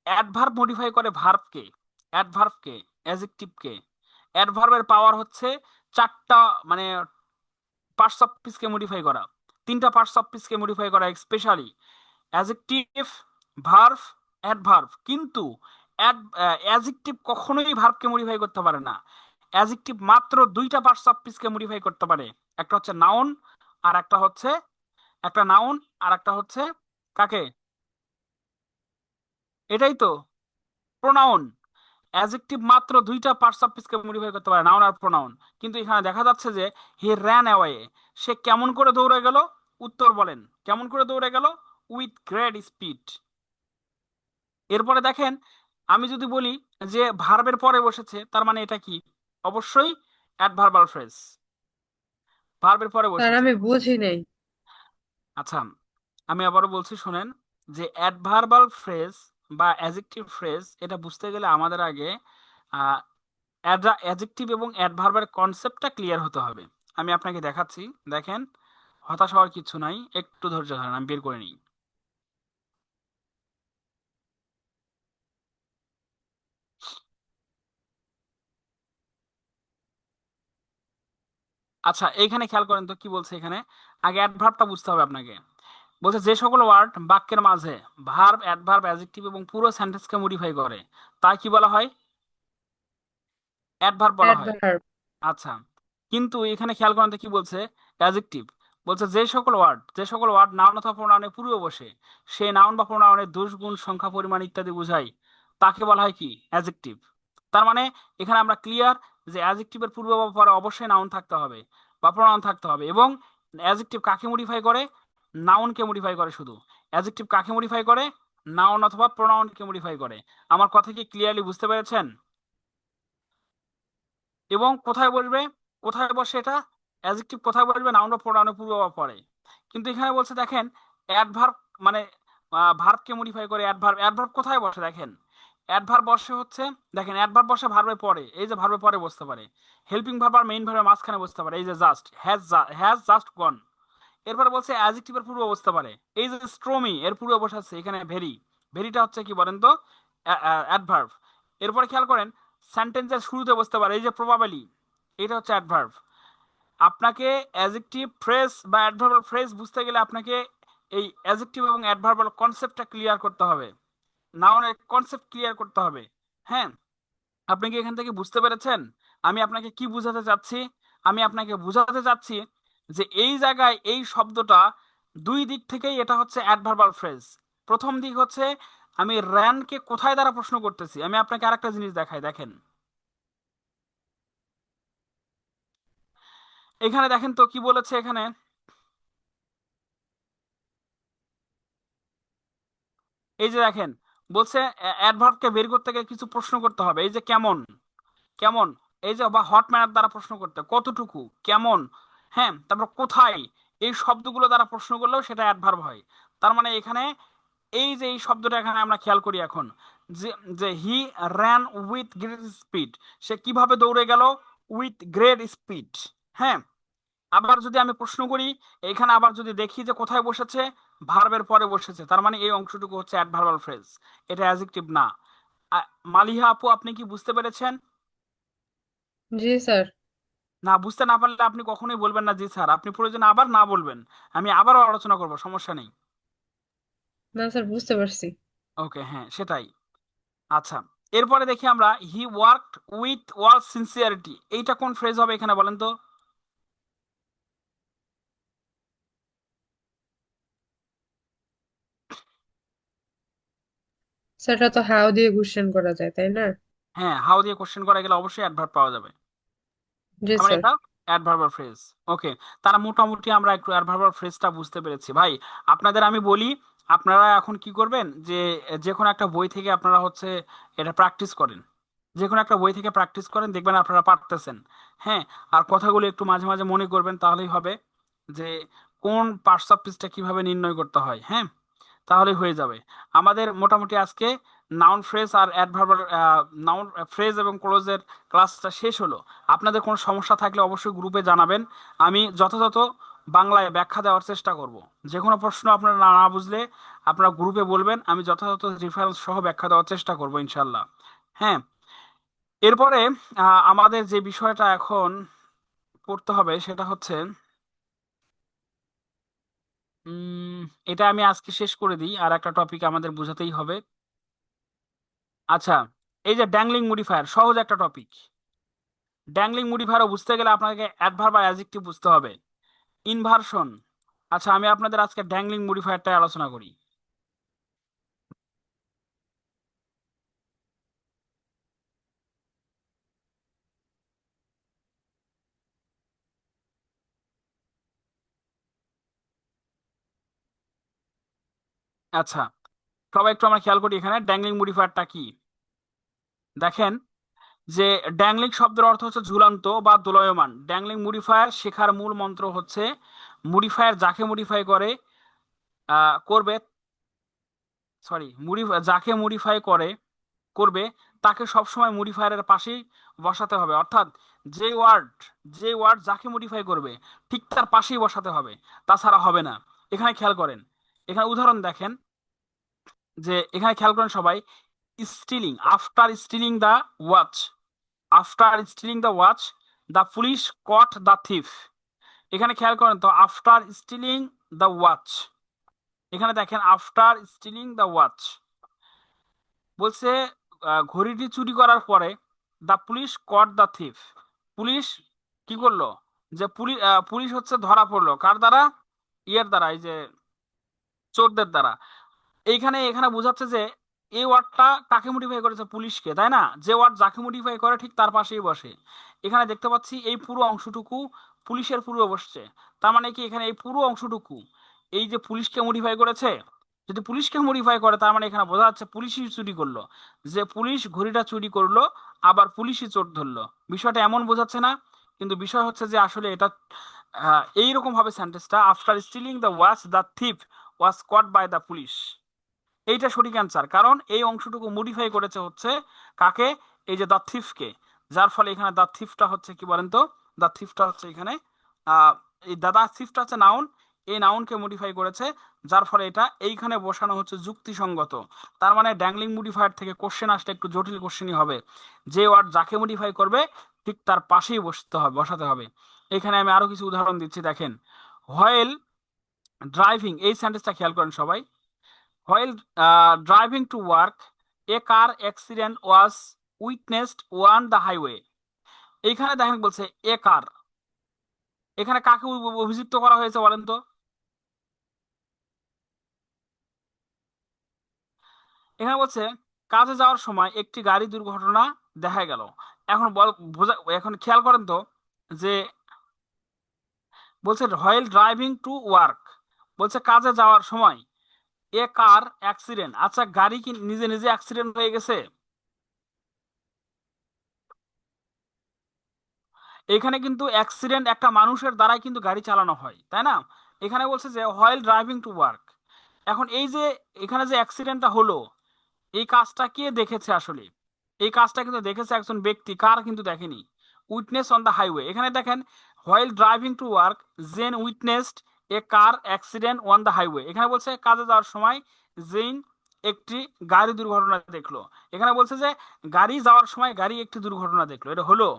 অ্যাডভার্ব মডিফাই করে ভার্বকে, অ্যাডভার্বকে, অ্যাডজেক্টিভকে। অ্যাডভার্বের পাওয়ার হচ্ছে চারটা, মানে পার্টস অফ স্পিচকে মডিফাই করা, তিনটা পার্টস অফ স্পিচকে মডিফাই করা, স্পেশালি অ্যাডজেক্টিভ, ভার্ব, অ্যাডভার্ব। কিন্তু অ্যাডজেক্টিভ কখনোই ভার্বকে মডিফাই করতে পারে না। অ্যাডজেক্টিভ মাত্র দুইটা পার্টস অফ স্পিচকে মডিফাই করতে পারে, একটা হচ্ছে নাউন, আর একটা হচ্ছে, একটা নাউন আর একটা হচ্ছে কাকে? এটাই তো, প্রোনাউন। অ্যাডজেক্টিভ মাত্র দুইটা পার্টস অফ স্পিচকে মডিফাই করতে পারে, নাউন আর প্রোনাউন। কিন্তু এখানে দেখা যাচ্ছে যে হি র্যান অ্যাওয়ে, সে কেমন করে দৌড়ে গেল? উত্তর বলেন, কেমন করে দৌড়ে গেল? With great speed. এরপরে দেখেন, আমি যদি বলি যে ভার্বের পরে বসেছে, তার মানে এটা কি? অবশ্যই অ্যাডভার্বাল ফ্রেজ, ভার্বের পরে স্যার বসেছে। আমি বুঝি নাই। আচ্ছা, আমি আবারও বলছি শুনেন, যে অ্যাডভার্বাল ফ্রেজ বা অ্যাডজেক্টিভ ফ্রেজ, এটা বুঝতে গেলে আমাদের আগে অ্যাডজেক্টিভ এবং অ্যাডভার্বের কনসেপ্টটা ক্লিয়ার হতে হবে। আমি আপনাকে দেখাচ্ছি, দেখেন, হতাশ হওয়ার কিছু নাই, একটু ধৈর্য ধরেন, আমি বের করে নিই। আচ্ছা, এইখানে খেয়াল করেন তো কি বলছে এখানে। আগে অ্যাডভার্বটা বুঝতে হবে আপনাকে। বলছে যে সকল ওয়ার্ড বাক্যের মাঝে ভার্ব, অ্যাডভার্ব, অ্যাডজেক্টিভ এবং পুরো সেন্টেন্সকে মডিফাই করে, তাই কি বলা হয়? অ্যাডভার্ব বলা হয়। অ্যাডভার্ব। আচ্ছা, কিন্তু এখানে খেয়াল করেন তো কি বলছে, অ্যাডজেক্টিভ। বলছে যে সকল ওয়ার্ড, যে সকল ওয়ার্ড নাউন অথবা প্রোনাউনের পূর্বে বসে, সেই নাউন বা প্রোনাউনের দোষ, গুণ, সংখ্যা, পরিমাণ ইত্যাদি বোঝায়, তাকে বলা হয় কি? অ্যাডজেক্টিভ। তার মানে এখানে আমরা ক্লিয়ার যে অ্যাডজেক্টিভের পূর্বে বা পরে অবশ্যই নাউন থাকতে হবে বা প্রোনাউন থাকতে হবে। এবং অ্যাডজেক্টিভ কাকে মডিফাই করে? নাউনকে মডিফাই করে শুধু। অ্যাডজেক্টিভ কাকে মডিফাই করে? নাউন অথবা প্রোনাউনকে মডিফাই করে। আমার কথা কি ক্লিয়ারলি বুঝতে পেরেছেন? এবং কোথায় বসবে, কোথায় বসে এটা? অ্যাডজেক্টিভ কোথায় বসবে? নাউন বা প্রোনাউনের পূর্বে বা পরে। কিন্তু এখানে বলছে দেখেন, অ্যাডভার্ব মানে ভার্বকে মডিফাই করে অ্যাডভার্ব। অ্যাডভার্ব কোথায় বসে দেখেন, অ্যাডভার্ব বসে হচ্ছে, দেখেন অ্যাডভার্ব বসে ভার্বের পরে, এই যে ভার্বের পরে বসতে পারে। হেল্পিং ভার্ব আর মেইন ভার্বের মাঝখানে বসতে পারে, এই যে জাস্ট, হ্যাজ জাস্ট গন। এরপরে বলছে অ্যাডজেক্টিভের পূর্বে বসতে পারে, এই যে স্ট্রমি, এর পূর্বে বসে আছে এখানে ভেরি। ভেরিটা হচ্ছে কি বলেন তো? অ্যাডভার্ব। এরপরে খেয়াল করেন, সেন্টেন্সের শুরুতে বসতে পারে, এই যে প্রবাবলি, এটা হচ্ছে অ্যাডভার্ব। আপনাকে অ্যাডজেক্টিভ ফ্রেজ বা অ্যাডভার্বাল ফ্রেজ বুঝতে গেলে আপনাকে এই অ্যাডজেক্টিভ এবং অ্যাডভার্বাল কনসেপ্টটা ক্লিয়ার করতে হবে, নাউনের কনসেপ্ট ক্লিয়ার করতে হবে। হ্যাঁ, আপনি কি এখান থেকে বুঝতে পেরেছেন আমি আপনাকে কি বুঝাতে চাচ্ছি? আমি আপনাকে বুঝাতে চাচ্ছি যে এই জায়গায় এই শব্দটা দুই দিক থেকেই এটা হচ্ছে অ্যাডভার্বাল ফ্রেজ। প্রথম দিক হচ্ছে, আমি র্যানকে কোথায় দ্বারা প্রশ্ন করতেছি। আমি আপনাকে আরেকটা জিনিস দেখাই, দেখেন এখানে, দেখেন তো কি বলেছে এখানে। এই যে দেখেন, বলছে অ্যাডভার্বকে বের করতে গেলে কিছু প্রশ্ন করতে হবে, এই যে কেমন, কেমন, এই যে বা হট ম্যানার দ্বারা প্রশ্ন করতে, কতটুকু, কেমন, হ্যাঁ, তারপর কোথায়, এই শব্দগুলো দ্বারা প্রশ্ন করলেও সেটা অ্যাডভার্ব হয়। তার মানে এখানে এই যে এই শব্দটা এখানে আমরা খেয়াল করি এখন, যে যে he ran with great speed, সে কিভাবে দৌড়ে গেল? With great speed. হ্যাঁ, আবার যদি আমি প্রশ্ন করি, এখানে আবার যদি দেখি যে কোথায় বসেছে, ভার্বের পরে বসেছে, তার মানে এই অংশটুকু হচ্ছে অ্যাডভার্বাল ফ্রেজ, এটা অ্যাডজেক্টিভ না। মালিহা আপু, আপনি কি বুঝতে পেরেছেন? জি স্যার। না, বুঝতে না পারলে আপনি কখনোই বলবেন না জি স্যার, আপনি প্রয়োজনে আবার না বলবেন, আমি আবারও আলোচনা করব, সমস্যা নেই। না স্যার, বুঝতে পারছি। ওকে, হ্যাঁ সেটাই। আচ্ছা, এরপরে দেখি আমরা, হি ওয়ার্কড উইথ ওয়াল সিনসিয়ারিটি, এইটা কোন ফ্রেজ হবে এখানে বলেন তো? স্যার এটা তো হাউ দিয়ে কোশ্চেন করা যায়, তাই না? হ্যাঁ, হাউ দিয়ে কোশ্চেন করা গেলে অবশ্যই অ্যাডভার্ব পাওয়া যাবে, জি আমার স্যার। এটা অ্যাডভার্বাল ফ্রেজ। ওকে, তারা মোটামুটি আমরা একটু অ্যাডভার্বাল ফ্রেজটা বুঝতে পেরেছি ভাই। আপনাদের আমি বলি, আপনারা এখন কি করবেন যে যে কোনো একটা বই থেকে আপনারা হচ্ছে এটা প্র্যাকটিস করেন, যে কোনো একটা বই থেকে প্র্যাকটিস করেন, দেখবেন আপনারা পারতেছেন। হ্যাঁ, আর কথাগুলো একটু মাঝে মাঝে মনে করবেন, তাহলেই হবে যে কোন পার্টস অফ স্পিচটা কিভাবে নির্ণয় করতে হয়। হ্যাঁ, তাহলেই হয়ে যাবে। আমাদের মোটামুটি আজকে নাউন ফ্রেজ আর অ্যাডভার্বাল, নাউন ফ্রেজ এবং ক্লোজের ক্লাসটা শেষ হলো। আপনাদের কোনো সমস্যা থাকলে অবশ্যই গ্রুপে জানাবেন, আমি যথাযথ বাংলায় ব্যাখ্যা দেওয়ার চেষ্টা করব। যে কোনো প্রশ্ন আপনারা না না বুঝলে আপনারা গ্রুপে বলবেন, আমি যথাযথ রেফারেন্স সহ ব্যাখ্যা দেওয়ার চেষ্টা করব ইনশাল্লাহ। হ্যাঁ, এরপরে আমাদের যে বিষয়টা এখন পড়তে হবে সেটা হচ্ছে, উম এটা আমি আজকে শেষ করে দিই, আর একটা টপিক আমাদের বোঝাতেই হবে। আচ্ছা, এই যে ড্যাংলিং মডিফায়ার, সহজ একটা টপিক। ড্যাংলিং মডিফায়ারও বুঝতে গেলে আপনাকে অ্যাডভার্ব আর অ্যাডজেক্টিভ বুঝতে হবে। ইনভার্সন, আচ্ছা আমি আপনাদের আজকে ড্যাংলিং মডিফায়ারটাই আলোচনা করি। আচ্ছা, সবাই একটু আমরা খেয়াল করি এখানে ড্যাংলিং মডিফায়ারটা কি। দেখেন যে ড্যাংলিং শব্দের অর্থ হচ্ছে ঝুলন্ত বা দোলায়মান। ড্যাংলিং মডিফায়ার শেখার মূল মন্ত্র হচ্ছে, মডিফায়ার যাকে মডিফাই করে করবে, সরি, যাকে মডিফাই করবে তাকে সবসময় মডিফায়ারের পাশেই বসাতে হবে, অর্থাৎ যে ওয়ার্ড যে ওয়ার্ড যাকে মডিফাই করবে ঠিক তার পাশেই বসাতে হবে, তাছাড়া হবে না। এখানে খেয়াল করেন, এখানে উদাহরণ দেখেন, যে এখানে খেয়াল করেন সবাই, stealing, after stealing the watch, after stealing the watch the police caught the thief. এখানে খেয়াল করেন তো, আফটার স্টিলিং দ্য ওয়াচ, এখানে দেখেন আফটার স্টিলিং দ্য ওয়াচ বলছে ঘড়িটি চুরি করার পরে, the police caught the thief, police কি করলো, যে পুলিশ পুলিশ হচ্ছে ধরা পড়লো কার দ্বারা, ইয়ের দ্বারা, এই যে চোরদের দ্বারা। এইখানে এখানে বোঝাচ্ছে যে এই ওয়ার্ডটা কাকে মডিফাই করেছে, পুলিশকে, তাই না? যে ওয়ার্ড যাকে মডিফাই করে ঠিক তার পাশেই বসে। এখানে দেখতে পাচ্ছি এই পুরো অংশটুকু পুলিশের পূর্বে বসছে, তার মানে কি এখানে এই পুরো অংশটুকু এই যে পুলিশকে মডিফাই করেছে। যদি পুলিশকে মডিফাই করে তার মানে এখানে বোঝা যাচ্ছে পুলিশই চুরি করলো, যে পুলিশ ঘড়িটা চুরি করলো, আবার পুলিশই চোর ধরলো। বিষয়টা এমন বোঝাচ্ছে না, কিন্তু বিষয় হচ্ছে যে আসলে এটা এইরকম ভাবে সেন্টেন্সটা, after stealing the watch the thief was caught by the police, এইটা সঠিক অ্যান্সার, কারণ এই অংশটুকু মডিফাই করেছে হচ্ছে কাকে, এই যে দ্য থিফকে। যার ফলে এখানে দ্য থিফটা হচ্ছে কি বলেন তো, দ্য থিফটা হচ্ছে এখানে আহ এই দ্য থিফটা হচ্ছে নাউন, এই নাউনকে মডিফাই করেছে, যার ফলে এটা এইখানে বসানো হচ্ছে যুক্তিসঙ্গত। তার মানে ড্যাংলিং মডিফায়ার থেকে কোশ্চেন আসলে একটু জটিল কোশ্চেনই হবে, যে ওয়ার্ড যাকে মডিফাই করবে ঠিক তার পাশেই বসাতে হবে। এখানে আমি আরো কিছু উদাহরণ দিচ্ছি, দেখেন, হোয়েল ড্রাইভিং, এই সেন্টেন্সটা খেয়াল করেন সবাই। While driving to work, a car accident was witnessed on the highway. এইখানে দেখেন বলছে এ কার, এখানে কাকে অভিযুক্ত করা হয়েছে বলেন তো? এখানে বলছে কাজে যাওয়ার সময় একটি গাড়ি দুর্ঘটনা দেখা গেল। এখন এখন খেয়াল করেন তো, যে বলছে হোয়াইল ড্রাইভিং টু ওয়ার্ক, বলছে কাজে যাওয়ার সময় এ কার অ্যাক্সিডেন্ট, আচ্ছা গাড়ি কি নিজে নিজে অ্যাক্সিডেন্ট হয়ে গেছে? এখানে কিন্তু অ্যাক্সিডেন্ট একটা মানুষের দ্বারাই কিন্তু গাড়ি চালানো হয়, তাই না? এখানে বলছে যে হোয়াইল ড্রাইভিং টু ওয়ার্ক, এখন এই যে এখানে যে অ্যাক্সিডেন্টটা হলো, এই কাজটা কে দেখেছে আসলে? এই কাজটা কিন্তু দেখেছে একজন ব্যক্তি, কার কিন্তু দেখেনি। উইটনেস অন দ্য হাইওয়ে, এখানে দেখেন while driving to work Jen witnessed a car accident on the highway, এখানে বলছে কাজে যাওয়ার সময় জেন একটি গাড়ি দুর্ঘটনা দেখলো। এখানে বলছে যে গাড়ি যাওয়ার সময় গাড়ি একটি দুর্ঘটনা দেখলো, এটা হলো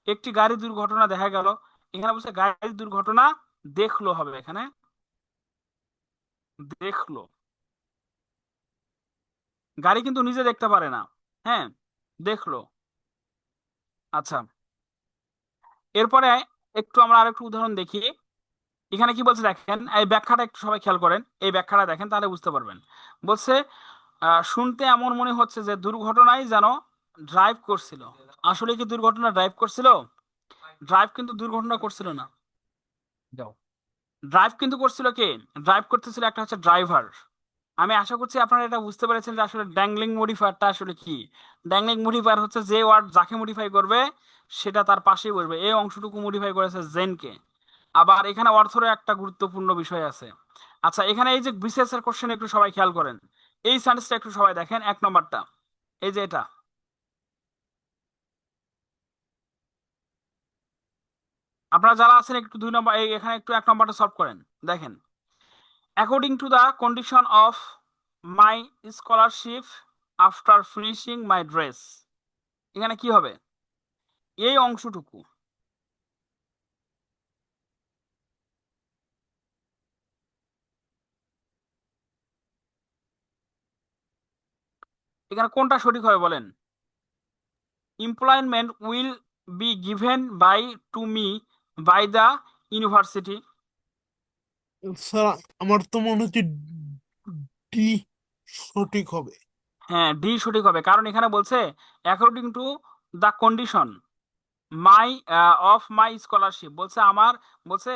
একটি গাড়ি দুর্ঘটনা দেখা গেল। এখানে বলছে গাড়ি দুর্ঘটনা দেখলো হবে, এখানে দেখলো, গাড়ি কিন্তু নিজে দেখতে পারে না, হ্যাঁ দেখলো। আচ্ছা, এরপরে একটু আমরা আরেকটু উদাহরণ দেখি। এখানে কি বলছে দেখেন, এই ব্যাখ্যাটা একটু সবাই খেয়াল করেন, এই ব্যাখ্যাটা দেখেন তাহলে বুঝতে পারবেন। বলছে শুনতে এমন মনে হচ্ছে যে দুর্ঘটনায় যেন ড্রাইভ করছিল। আসলে কি দুর্ঘটনা ড্রাইভ করছিল? ড্রাইভ কিন্তু দুর্ঘটনা করছিল না, যাও, ড্রাইভ কিন্তু করছিল কে? ড্রাইভ করতেছিল একটা হচ্ছে ড্রাইভার। আমি আশা করছি আপনারা এটা বুঝতে পেরেছেন যে আসলে ড্যাংলিং মডিফায়ারটা আসলে কি। ড্যাংলিং মডিফায়ার হচ্ছে যে ওয়ার্ড যাকে মডিফাই করবে সেটা তার পাশেই বসবে, এই অংশটুকু মডিফাই করেছে জেনকে। আবার এখানে অর্থেরও একটা গুরুত্বপূর্ণ বিষয় আছে। আচ্ছা, এখানে এই যে বিসিএস এর কোশ্চেন একটু সবাই খেয়াল করেন, এই সেন্টেন্সটা একটু সবাই দেখেন, এক নম্বরটা এই যে এটা, আপনারা যারা আছেন একটু দুই নম্বর এখানে একটু এক নম্বরটা সলভ করেন। দেখেন, according to the condition of my scholarship after finishing my dress, এখানে কি হবে? এই অংশটুকু, এখানে কোনটা সঠিক হবে বলেন? Employment will be given by to me by the university. Sir আমার তো মনে হচ্ছে ডি সঠিক হবে। হ্যাঁ, ডি সঠিক হবে, কারণ এখানে বলছে according to the condition my of my scholarship, বলছে আমার, বলছে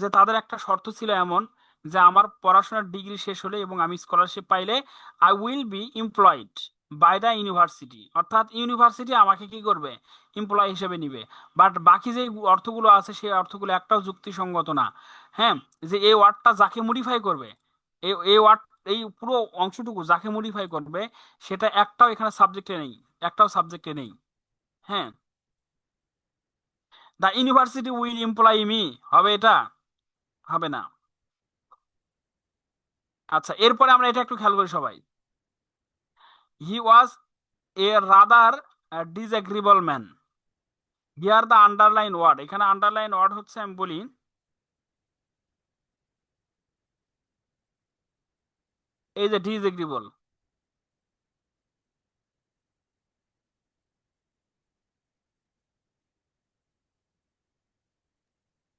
যে তাদের একটা শর্ত ছিল এমন যে আমার পড়াশোনার ডিগ্রি শেষ হলে এবং আমি স্কলারশিপ পাইলে I will be employed by the university, অর্থাৎ ইউনিভার্সিটি আমাকে কি করবে? এমপ্লয় হিসেবে নিবে। বাট বাকি যে অর্থগুলো আছে সেই অর্থগুলো একটাও যুক্তিসঙ্গত না। হ্যাঁ, যে এই ওয়ার্ডটা যাকে মডিফাই করবে, এই এই ওয়ার্ড, এই পুরো অংশটুকু যাকে মডিফাই করবে সেটা একটাও এখানে সাবজেক্টে নেই, একটাও সাবজেক্টে নেই। হ্যাঁ, the university will employ me হবে, এটা হবে না। আচ্ছা, এরপরে আমরা এটা একটু খেয়াল করি সবাই। He was a rather disagreeable man, here the underline word, এখানে আন্ডারলাইন ওয়ার্ড হচ্ছে আমি বলি, এই যে ডিসএগ্রিবল,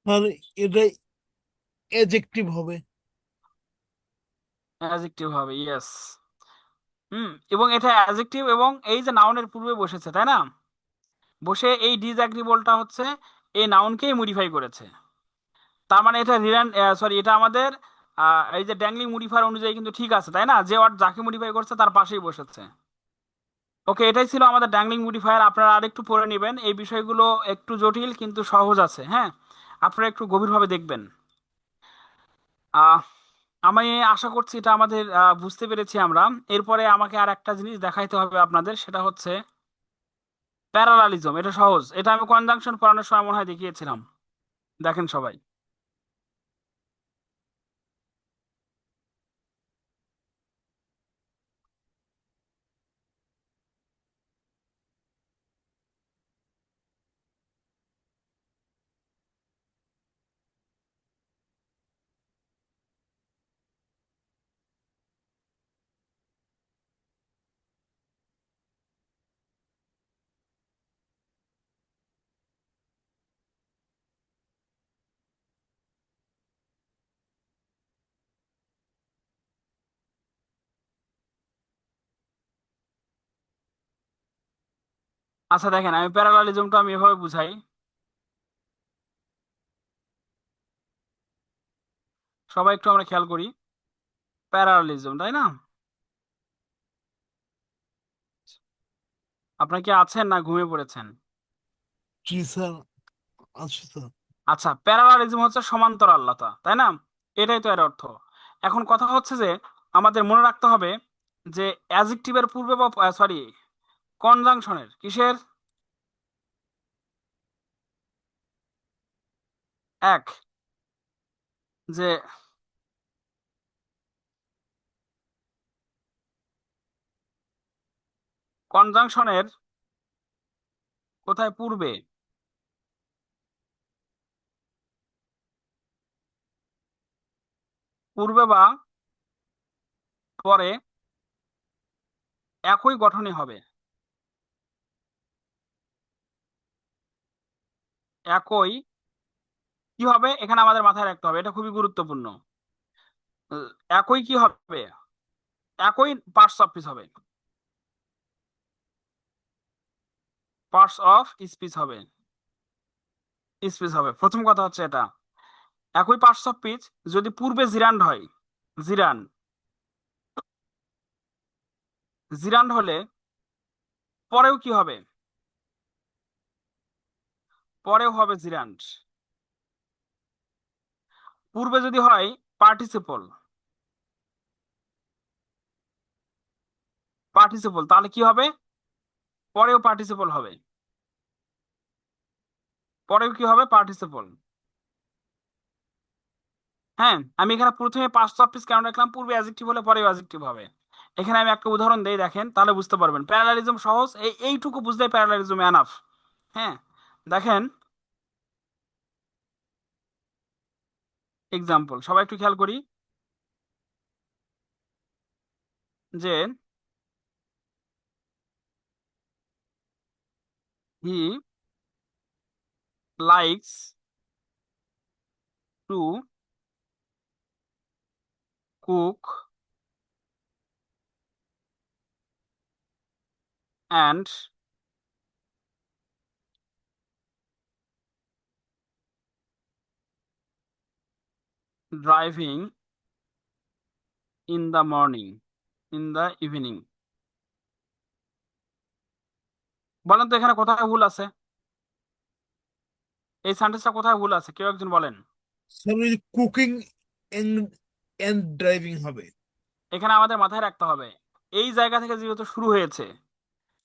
আর এটা এডজেক্টিভ হবে। অ্যাডজেক্টিভ হবে, ইয়েস। এবং এটা অ্যাডজেক্টিভ এবং এই যে নাউনের পূর্বে বসেছে তাই না, বসে এই ডিসএগ্রিবলটা হচ্ছে এই নাউনকেই মডিফাই করেছে। তার মানে এটা রিলান, সরি, এটা আমাদের এই যে ড্যাংলিং মডিফায়ার অনুযায়ী কিন্তু ঠিক আছে তাই না, যে ওয়ার্ড যাকে মডিফাই করছে তার পাশেই বসেছে। ওকে, এটাই ছিল আমাদের ড্যাংলিং মডিফায়ার। আপনারা আরেকটু পড়ে নেবেন, এই বিষয়গুলো একটু জটিল কিন্তু সহজ আছে, হ্যাঁ আপনারা একটু গভীরভাবে দেখবেন। আহ আমি আশা করছি এটা আমাদের বুঝতে পেরেছি আমরা। এরপরে আমাকে আর একটা জিনিস দেখাইতে হবে আপনাদের, সেটা হচ্ছে প্যারালালিজম। এটা সহজ, এটা আমি কনজাংশন পড়ানোর সময় মনে হয় দেখিয়েছিলাম, দেখেন সবাই। আচ্ছা দেখেন, আমি প্যারালালিজমটা আমি এভাবে বুঝাই, সবাই একটু আমরা খেয়াল করি। প্যারালালিজম তাই না, আপনারা কি আছেন না ঘুমিয়ে পড়েছেন? জি স্যার, আচ্ছা স্যার। আচ্ছা, প্যারালালিজম হচ্ছে সমান্তরালতা তাই না, এটাই তো এর অর্থ। এখন কথা হচ্ছে যে আমাদের মনে রাখতে হবে যে অ্যাডজেক্টিভের পূর্বে বা সরি কনজাংশনের কিসের, এক, যে কনজাংশনের কোথায় পূর্বে পূর্বে বা পরে একই গঠনই হবে। একই কি হবে এখানে আমাদের মাথায় রাখতে হবে, এটা খুবই গুরুত্বপূর্ণ। আহ, একই কি হবে, একই পার্টস অফ স্পিচ হবে, পার্টস অফ স্পিচ হবে, স্পিচ হবে। প্রথম কথা হচ্ছে এটা, একই পার্টস অফ স্পিচ যদি পূর্বে জিরান্ড হয়, জিরান জিরান্ড হলে পরেও কি হবে, পরেও হবে জিরান্ড। পূর্বে যদি হয় পার্টিসিপল, পার্টিসিপল তাহলে কি হবে, পরেও পার্টিসিপল হবে, পরেও কি হবে পার্টিসিপল। হ্যাঁ, আমি এখানে প্রথমে পাস্ট অফ স্পিচ কেন রাখলাম, পূর্বে অ্যাডজেক্টিভ হলে পরেও অ্যাডজেক্টিভ হবে। এখানে আমি একটা উদাহরণ দেই, দেখেন তাহলে বুঝতে পারবেন। প্যারালালিজম সহজ, এইটুকু বুঝলে প্যারালালিজম এনাফ। হ্যাঁ, দেখেন এক্সাম্পল, সবাই একটু খেয়াল করি, যে he likes to cook and driving in the morning, in the evening. বলেন তো এখানে কোথায় ভুল আছে, এই সেন্টেন্সটা কোথায় ভুল আছে, কেউ একজন বলেন। Sir cooking and and driving হবে। এখানে আমাদের মাথায় রাখতে হবে, এই জায়গা থেকে যেহেতু শুরু হয়েছে,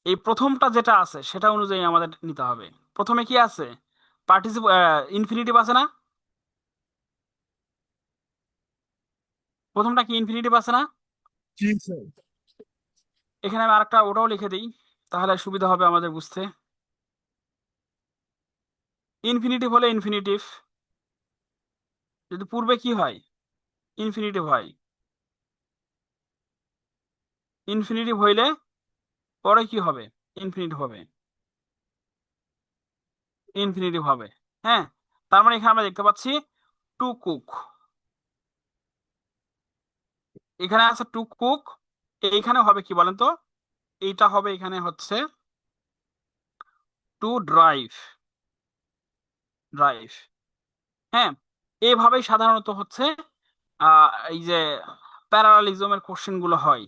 এই প্রথমটা যেটা আছে সেটা অনুযায়ী আমাদের নিতে হবে। প্রথমে কি আছে, পার্টিসিপ ইনফিনিটিভ আছে না, প্রথমটা কি ইনফিনিটিভ আছে না। জি স্যার। এখানে আমি আরেকটা ওটাও লিখে দিই, তাহলে সুবিধা হবে আমাদের বুঝতে। ইনফিনিটিভ হলে ইনফিনিটিভ, যদি পূর্বে কি হয়, ইনফিনিটিভ হয়, ইনফিনিটিভ হইলে পরে কি হবে, ইনফিনিটিভ হবে, ইনফিনিটিভ হবে। হ্যাঁ, তার মানে এখানে আমরা দেখতে পাচ্ছি টু কুক, এখানে আছে টু কুক, এইখানে হবে কি বলেন তো, এইটা হবে এখানে হচ্ছে টু ড্রাইভ, ড্রাইভ। হ্যাঁ, এইভাবেই সাধারণত হচ্ছে এই যে প্যারালালিজমের কোশ্চেন গুলো হয়।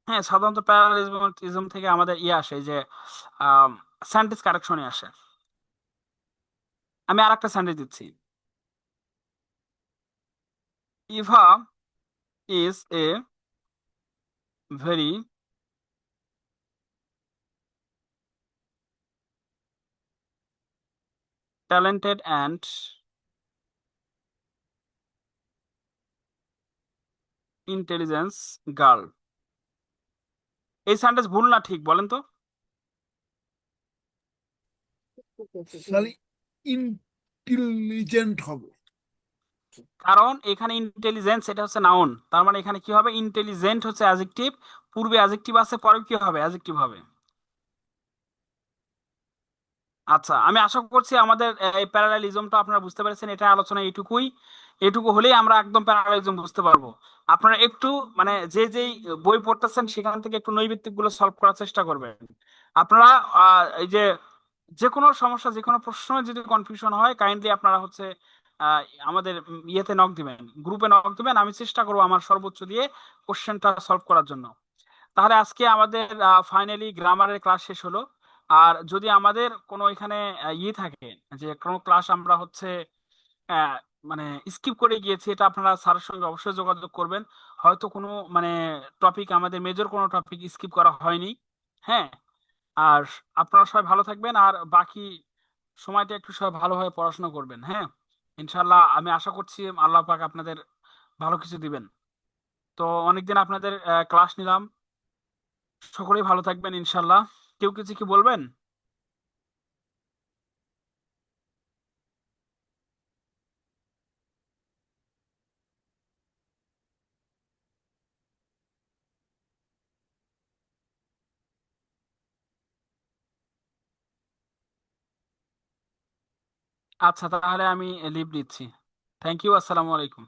হ্যাঁ, সাধারণত প্যারালালিজম থেকে আমাদের ইয়ে আসে, এই যে সেন্টেন্স কারেকশনে আসে। আমি আর একটা সেন্টেন্স দিচ্ছি, Eva is a very talented and intelligence girl. এই সেন্টেন্স ভুল না ঠিক বলেন তো, স্যার ইন্টেলিজেন্ট হবে। কারণ এখানে ইন্টেলিজেন্স এটা হচ্ছে নাউন, তার মানে এখানে কি হবে, ইন্টেলিজেন্ট হচ্ছে অ্যাডজেক্টিভ, পূর্বে অ্যাডজেক্টিভ আছে, পরে কি হবে, অ্যাডজেক্টিভ হবে। আচ্ছা, আমি আশা করছি আমাদের এই প্যারালালিজমটা আপনারা বুঝতে পেরেছেন। এটা আলোচনা এইটুকুই, এটুকু হলেই আমরা একদম প্যারালালিজম বুঝতে পারবো। আপনারা একটু মানে যে যেই বই পড়তেছেন সেখান থেকে একটু নৈর্ব্যক্তিক গুলো সলভ করার চেষ্টা করবেন। আপনারা এই যে যে কোনো সমস্যা, যে কোনো প্রশ্ন যদি কনফিউশন হয়, কাইন্ডলি আপনারা হচ্ছে আহ, আমাদের ইয়েতে নক দিবেন, গ্রুপে নক দিবেন, আমি চেষ্টা করবো আমার সর্বোচ্চ দিয়ে কোশ্চেনটা সলভ করার জন্য। তাহলে আজকে আমাদের ফাইনালি গ্রামারের ক্লাস শেষ হলো। আর যদি আমাদের কোনো এখানে ইয়ে থাকে, যে কোনো ক্লাস আমরা হচ্ছে আহ, মানে স্কিপ করে গিয়েছি, এটা আপনারা স্যারের সঙ্গে অবশ্যই যোগাযোগ করবেন। হয়তো কোনো মানে টপিক, আমাদের মেজর কোনো টপিক স্কিপ করা হয়নি। হ্যাঁ, আর আপনারা সবাই ভালো থাকবেন, আর বাকি সময়টা একটু সবাই ভালোভাবে পড়াশোনা করবেন। হ্যাঁ, ইনশাল্লাহ আমি আশা করছি আল্লাহ পাক আপনাদের ভালো কিছু দিবেন। তো অনেকদিন আপনাদের ক্লাস নিলাম, সকলেই ভালো থাকবেন ইনশাল্লাহ। কেউ কিছু কি বলবেন? আচ্ছা, তাহলে আমি লিভ নিচ্ছি। থ্যাংক ইউ, আসসালামু আলাইকুম।